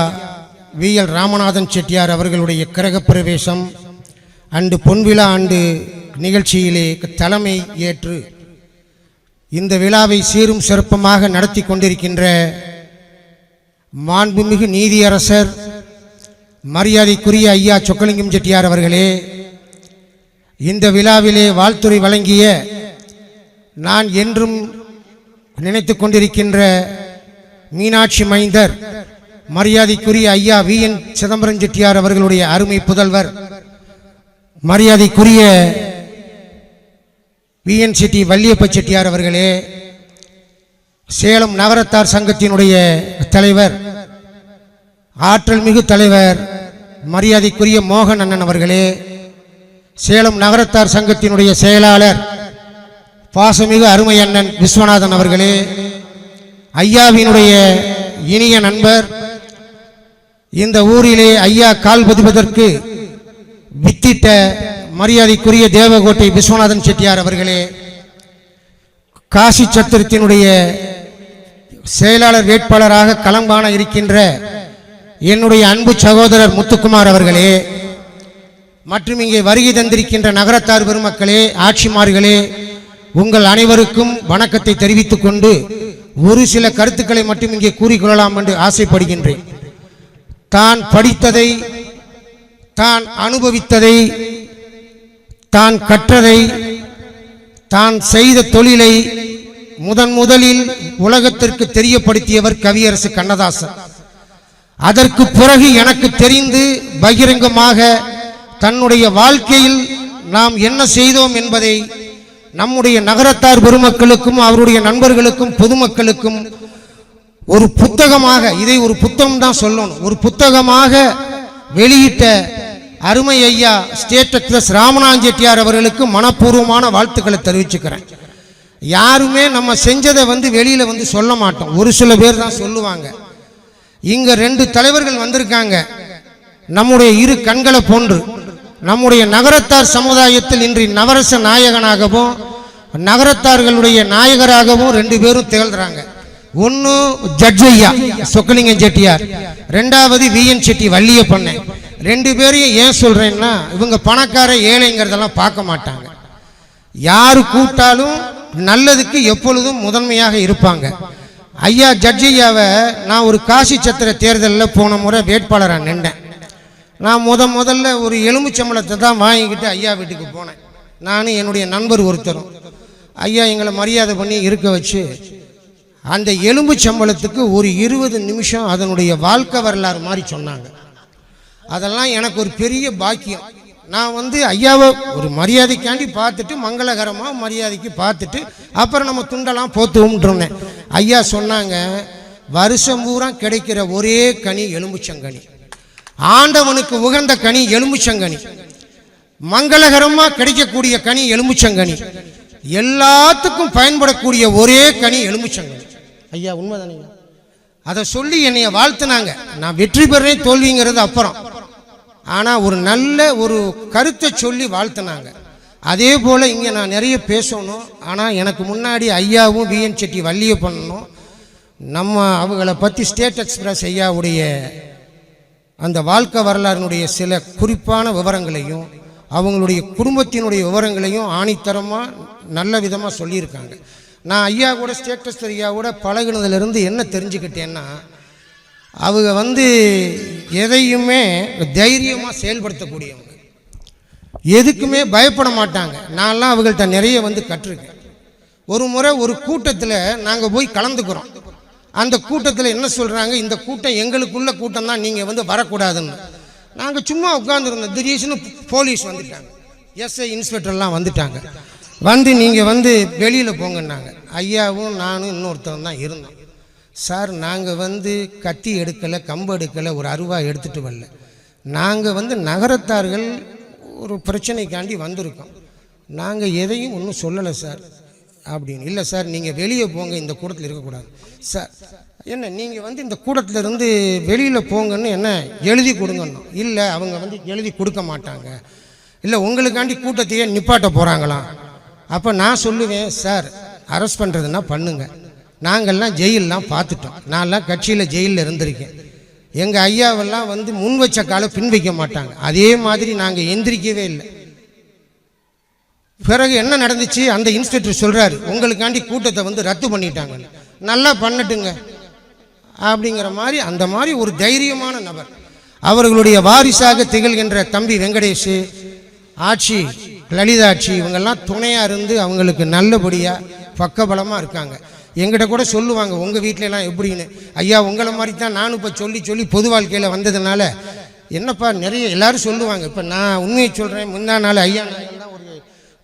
VL ராமநாதன் செட்டியார் அவர்களுடைய கிரகப்பிரவேசம் அண்டு பொன்விழா ஆண்டு நிகழ்ச்சியிலே தலைமை ஏற்று இந்த விழாவை சீரும் சிறப்புமாக நடத்தி கொண்டிருக்கின்ற மாண்புமிகு நீதியரசர் மரியாதைக்குரிய ஐயா சொக்கலிங்கம் செட்டியார் அவர்களே, இந்த விழாவிலே வாழ்த்துரை வழங்கிய நான் என்றும் நினைத்து கொண்டிருக்கின்ற மீனாட்சி மைந்தர் மரியாதைக்குரிய ஐயா VN சிதம்பரம் செட்டியார் அவர்களுடைய அருமை புதல்வர் மரியாதைக்குரிய விஎன்சிடி வள்ளியப்ப செட்டியார் அவர்களே, சேலம் நகரத்தார் சங்கத்தினுடைய தலைவர், ஆற்றல் மிகு தலைவர் மரியாதைக்குரிய மோகன் அண்ணன் அவர்களே, சேலம் நகரத்தார் சங்கத்தினுடைய செயலாளர் பாசமிகு அருமை அண்ணன் விஸ்வநாதன் அவர்களே, ஐயாவினுடைய இனிய நண்பர், இந்த ஊரிலே ஐயா கால் பதிப்பதற்கு வித்திட்ட மரியாதைக்குரிய தேவகோட்டை விஸ்வநாதன் செட்டியார் அவர்களே, காசி சத்திரத்தினுடைய செயலாளர் வேட்பாளராக களம் காண இருக்கின்ற என்னுடைய அன்பு சகோதரர் முத்துக்குமார் அவர்களே, மற்றும் இங்கே வருகை தந்திருக்கின்ற நகரத்தார் பெருமக்களே, ஆட்சிமார்களே, உங்கள் அனைவருக்கும் வணக்கத்தை தெரிவித்துக் கொண்டு ஒரு சில கருத்துக்களை மட்டும் இங்கே கூறிக்கொள்ளலாம் என்று ஆசைப்படுகின்றேன். தான் படித்ததை, தான் அனுபவித்ததை, தான் கற்றதை, தான் செய்த தொழிலை முதலில் உலகத்திற்கு தெரியப்படுத்தியவர் கவியரசு கண்ணதாசன். அதற்கு பிறகு எனக்கு தெரிந்து பகிரங்கமாக தன்னுடைய வாழ்க்கையில் நாம் என்ன செய்தோம் என்பதை நம்முடைய நகரத்தார் பெருமக்களுக்கும் அவருடைய நண்பர்களுக்கும் பொதுமக்களுக்கும் ஒரு புத்தகமாக, இதை ஒரு புத்தகம் தான் சொல்லணும், ஒரு புத்தகமாக வெளியிட்ட அருமை ஐயா ஸ்டேட் எக்ஸ்பிரஸ் ராமநாதன் செட்டியார் அவர்களுக்கு மனப்பூர்வமான வாழ்த்துக்களை தெரிவிச்சுக்கிறேன். யாருமே நம்ம செஞ்சதை வெளியில சொல்ல மாட்டோம், ஒரு சில பேர் தான் சொல்லுவாங்க. இங்க 2 தலைவர்கள் வந்திருக்காங்க, நம்முடைய இரு கண்களை போன்று. நம்முடைய நகரத்தார் சமுதாயத்தில் இன்று நவரச நாயகனாகவும் நகரத்தார்களுடைய நாயகராகவும் 2 பேரும் திகழ்றாங்க. ஒன்று ஜட்ஜ் ஐயா சொக்கலிங்கம் செட்டியார், 2வது விஎன் செட்டி வள்ளியப்பண்ணை. 2 பேரையும் ஏன் சொல்றேன்னா, இவங்க பணக்கார ஏழைங்கிறதெல்லாம் பார்க்க மாட்டாங்க. யாரு கூப்பிட்டாலும் நல்லதுக்கு எப்பொழுதும் முதன்மையாக இருப்பாங்க. ஐயா ஜட்ஜ் ஐயாவை நான் ஒரு காசி சத்திர தேர்தலில் போன முறை வேட்பாளராக நின்றேன். நான் முதல்ல ஒரு எலும்புச்சம்பளத்தை தான் வாங்கிக்கிட்டு ஐயா வீட்டுக்கு போனேன். நானும் என்னுடைய நண்பர் ஒருத்தரும். ஐயா எங்களை மரியாதை பண்ணி இருக்க வச்சு அந்த எலும்புச்சம்பளத்துக்கு ஒரு 20 நிமிஷம் அதனுடைய வாழ்க்கை வரலாறு மாதிரி சொன்னாங்க. அதெல்லாம் எனக்கு ஒரு பெரிய பாக்கியம். நான் ஐயாவை ஒரு மரியாதைக்காண்டி பார்த்துட்டு, மங்களகரமாக மரியாதைக்கு பார்த்துட்டு அப்புறம் நம்ம துண்டெல்லாம் போத்துவோம்ன்றேன். ஐயா சொன்னாங்க, வருஷம் பூரா கிடைக்கிற ஒரே கனி எலும்புச்சங்கனி, ஆண்டவனுக்கு உகந்த கனி எலும்புச்சங்கனி, மங்களகரமாக கிடைக்கக்கூடிய கனி எலும்புச்சங்கனி, எல்லாத்துக்கும் பயன்படக்கூடிய ஒரே கனி எலும்புச்சங்கனி. ஐயா உண்மைதானே? அதை சொல்லி என்னைய வாழ்த்துனாங்க. நான் வெற்றி பெறேன் தோல்விங்கிறது அப்புறம், ஆனால் ஒரு நல்ல ஒரு கருத்தை சொல்லி வாழ்த்துனாங்க. அதே போல் இங்கே நான் நிறைய பேசணும், ஆனால் எனக்கு முன்னாடி ஐயாவும் விஎன் செட்டி வள்ளியை பண்ணணும். நம்ம அவங்கள பற்றி ஸ்டேட் எக்ஸ்பிரஸ் ஐயாவுடைய அந்த வாழ்க்கை வரலாறுனுடைய சில குறிப்பான விவரங்களையும் அவங்களுடைய குடும்பத்தினுடைய விவரங்களையும் ஆணித்தரமாக நல்ல விதமாக சொல்லியிருக்காங்க. நான் ஐயா கூட ஸ்டேட்டஸ் ஐயா கூட பழகினதுலேருந்து என்ன தெரிஞ்சுக்கிட்டேன்னா, அவங்க எதையுமே தைரியமாக செயல்படுத்தக்கூடியவங்க, எதுக்குமே பயப்பட மாட்டாங்க. நான்லாம் அவங்கள்ட்ட நிறைய கற்றுருக்கேன். ஒரு முறை ஒரு கூட்டத்தில் நாங்கள் போய் கலந்துக்கிறோம். அந்த கூட்டத்தில் என்ன சொல்கிறாங்க, இந்த கூட்டம் எங்களுக்குள்ள கூட்டம் தான், நீங்கள் வரக்கூடாதுன்னு. நாங்கள் சும்மா உட்காந்துருந்தோம். திடீர்னு போலீஸ் வந்துட்டாங்க, எஸ்ஐ இன்ஸ்பெக்டர்லாம் வந்துட்டாங்க. நீங்கள் வெளியில் போங்கன்னாங்க. ஐயாவும் நானும் இன்னொருத்தவன் தான் இருந்தோம். சார் நாங்கள் கத்தி எடுக்கலை, கம்பு எடுக்கலை, ஒரு அருவா எடுத்துகிட்டு வரல. நாங்கள் நகரத்தார்கள் ஒரு பிரச்சனைக்காண்டி வந்திருக்கோம், நாங்கள் எதையும் ஒன்றும் சொல்லலை சார் அப்படின்னு. இல்லை சார் நீங்கள் வெளியே போங்க, இந்த கூட்டத்தில் இருக்கக்கூடாது சார். என்ன நீங்கள் இந்த கூட்டத்தில் இருந்து வெளியில் போங்கன்னு என்ன எழுதி கொடுங்கன்னு. இல்லை அவங்க எழுதி கொடுக்க மாட்டாங்க. இல்லை உங்களுக்காண்டி கூட்டத்தையே நிப்பாட்ட போகிறாங்களாம். அப்போ நான் சொல்லுவேன், சார் அரெஸ்ட் பண்ணுறதுன்னா பண்ணுங்க, நாங்கள்லாம் ஜெயிலெலாம் பார்த்துட்டோம், நான்லாம் கட்சியில் ஜெயிலில் இருந்திருக்கேன். எங்கள் ஐயாவெல்லாம் முன் வச்ச காலை பின் வைக்க மாட்டாங்க. அதே மாதிரி நாங்கள் எந்திரிக்கவே இல்லை. பிறகு என்ன நடந்துச்சு, அந்த இன்ஸ்பெக்டர் சொல்கிறாரு, உங்களுக்காண்டி கூட்டத்தை ரத்து பண்ணிட்டாங்க. நல்லா பண்ணட்டுங்க அப்படிங்கிற மாதிரி, அந்த மாதிரி ஒரு தைரியமான நபர். அவர்களுடைய வாரிசாக திகழ்கின்ற தம்பி வெங்கடேஷ், ஆட்சி லலிதாட்சி, இவங்கெல்லாம் துணையாக இருந்து அவங்களுக்கு நல்லபடியாக பக்கபலமாக இருக்காங்க. எங்கிட்ட கூட சொல்லுவாங்க, உங்கள் வீட்டிலலாம் எப்படின்னு. ஐயா உங்களை மாதிரி தான் நானும் இப்போ சொல்லி பொது வாழ்க்கையில் வந்ததுனால என்னப்பா நிறைய எல்லோரும் சொல்லுவாங்க. இப்போ நான் உண்மையை சொல்கிறேன், முந்தா நாள் ஐயா நாங்கள்லாம்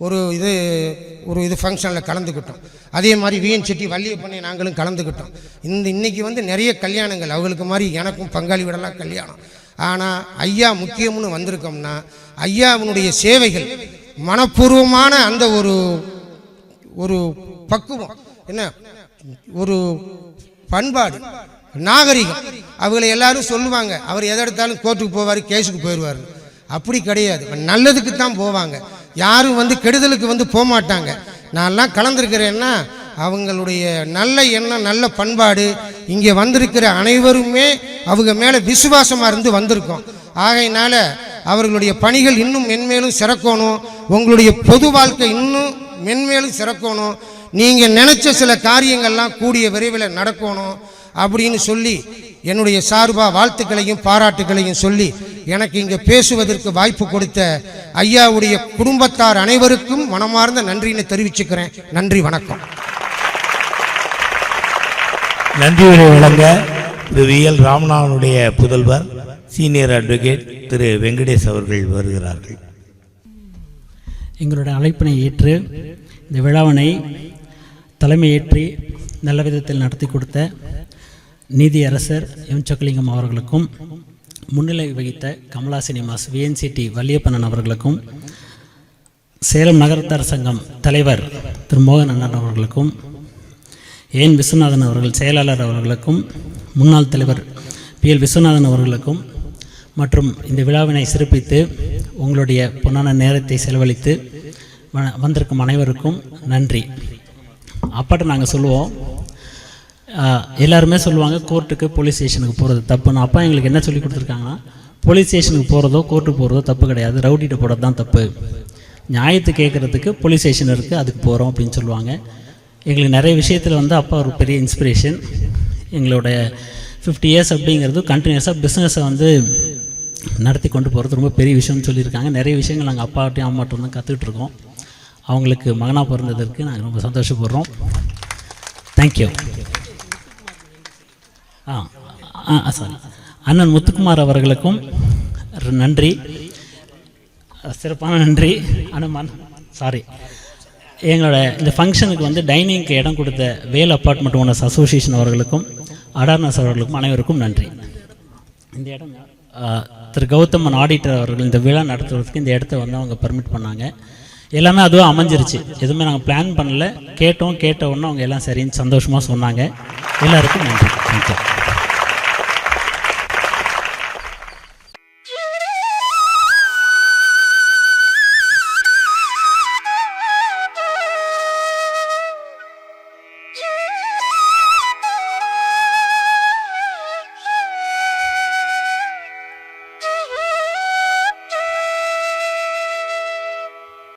ஒரு இது ஃபங்க்ஷனில் கலந்துக்கிட்டோம். அதே மாதிரி விஎன் செட்டி வள்ளியப்பண்ணை நாங்களும் கலந்துக்கிட்டோம். இன்றைக்கி நிறைய கல்யாணங்கள், அவங்களுக்கு மாதிரி எனக்கும் பங்காளி விடலாம் கல்யாணம். ஆனால் ஐயா முக்கியம்னு வந்திருக்கோம்னா, ஐயாவினுடைய சேவைகள், மனப்பூர்வமான அந்த ஒரு பக்குவம், என்ன ஒரு பண்பாடு, நாகரிகம். அவங்களை எல்லாரும் சொல்லுவாங்க, அவர் எதை எடுத்தாலும் கோர்ட்டுக்கு போவார், கேஸுக்கு போயிடுவார். அப்படி கிடையாது, நல்லதுக்கு தான் போவாங்க. யாரும் கெடுதலுக்கு போக மாட்டாங்க. நான்லாம் கலந்துருக்கிறேன்னா அவங்களுடைய நல்ல எண்ணம் நல்ல பண்பாடு இங்கே வந்திருக்கிற அனைவருமே அவங்க மேலே விசுவாசமாக இருந்து வந்திருக்கோம். ஆகையினால அவர்களுடைய பணிகள் இன்னும் மென்மேலும் சிறக்கணும், உங்களுடைய பொது வாழ்க்கை இன்னும் மென்மேலும் சிறக்கணும், நீங்கள் நினச்ச சில காரியங்கள்லாம் கூடிய விரைவில் நடக்கணும் அப்படின்னு சொல்லி என்னுடைய சார்பாக வாழ்த்துக்களையும் பாராட்டுகளையும் சொல்லி எனக்கு இங்கே பேசுவதற்கு வாய்ப்பு கொடுத்த ஐயாவுடைய குடும்பத்தார் அனைவருக்கும் மனமார்ந்த நன்றின்னு தெரிவிச்சுக்கிறேன். நன்றி, வணக்கம். நன்றி உரை வழங்க திரு வி.எல். ராமநாதனுடைய புதல்வர் சீனியர் அட்வொகேட் திரு வெங்கடேஷ் அவர்கள் வருகிறார்கள். எங்களுடைய அழைப்பினை ஏற்று இந்த விழாவினை தலைமையேற்றி நல்ல விதத்தில் நடத்தி கொடுத்த நீதியரசர் எம் சொக்கலிங்கம் அவர்களுக்கும், முன்னிலை வகித்த கமலா சினிமாஸ் விஎன்சிடி வள்ளியப்பண்ணன் அவர்களுக்கும், சேலம் நகரத்தார் சங்கம் தலைவர் திரு மோகன் அண்ணன் அவர்களுக்கும், ஏன் விஸ்வநாதன் அவர்கள் செயலாளர் அவர்களுக்கும், முன்னாள் தலைவர் பி.எல். விஸ்வநாதன் அவர்களுக்கும் மற்றும் இந்த விழாவினை சிறப்பித்து உங்களுடைய பொன்னான நேரத்தை செலவழித்து வந்திருக்கும் அனைவருக்கும் நன்றி. அப்பாட்ட நாங்கள் சொல்லுவோம், எல்லாருமே சொல்லுவாங்க கோர்ட்டுக்கு போலீஸ் ஸ்டேஷனுக்கு போகிறது தப்புன்னு. அப்பா எங்களுக்கு என்ன சொல்லி கொடுத்துருக்காங்கன்னா, போலீஸ் ஸ்டேஷனுக்கு போகிறதோ கோர்ட்டுக்கு போகிறதோ தப்பு கிடையாது, ரவுடிகிட்ட போகிறது தான் தப்பு. நியாயத்தை கேட்குறதுக்கு போலீஸ் ஸ்டேஷன் இருக்குது, அதுக்கு போகிறோம் அப்படின்னு சொல்லுவாங்க. எங்களுக்கு நிறைய விஷயத்தில் வந்து அப்பா ஒரு பெரிய இன்ஸ்பிரேஷன். எங்களோட 50 இயர்ஸ் அப்படிங்கிறது கண்டினியூஸாக பிஸ்னஸை வந்து நடத்தி கொண்டு போகிறது ரொம்ப பெரிய விஷயம்னு சொல்லியிருக்காங்க. நிறைய விஷயங்கள் நாங்கள் அப்பாட்டையும் அம்மாட்டும் தான் கற்றுக்கிட்டுருக்கோம். அவங்களுக்கு மகனாக பிறந்ததற்கு நாங்கள் ரொம்ப சந்தோஷப்படுறோம். தேங்க்யூ. சாரி, அண்ணன் முத்துக்குமார் அவர்களுக்கும் நன்றி, சிறப்பான நன்றி. சாரி, எங்களோட இந்த ஃபங்க்ஷனுக்கு வந்து டைனிங்க்கு இடம் கொடுத்த வேல் அப்பார்ட்மெண்ட் ஓனர்ஸ் அசோசியேஷன் அவர்களுக்கும் அடார்னஸ் அவர்களுக்கும் அனைவருக்கும் நன்றி. இந்த இடம் திரு கௌதமன் ஆடிட்டர் அவர்கள் இந்த விழா நடத்துவதற்கு இந்த இடத்த வந்து அவங்க பர்மிட் பண்ணாங்க. எல்லாமே அதுவும் அமைஞ்சிருச்சு, எதுவுமே நாங்கள் பிளான் பண்ணல, கேட்ட உடனே அவங்க எல்லாம் சரின்னு சந்தோஷமாக சொன்னாங்க. எல்லாருக்கும் நன்றி. தேங்க்யூ.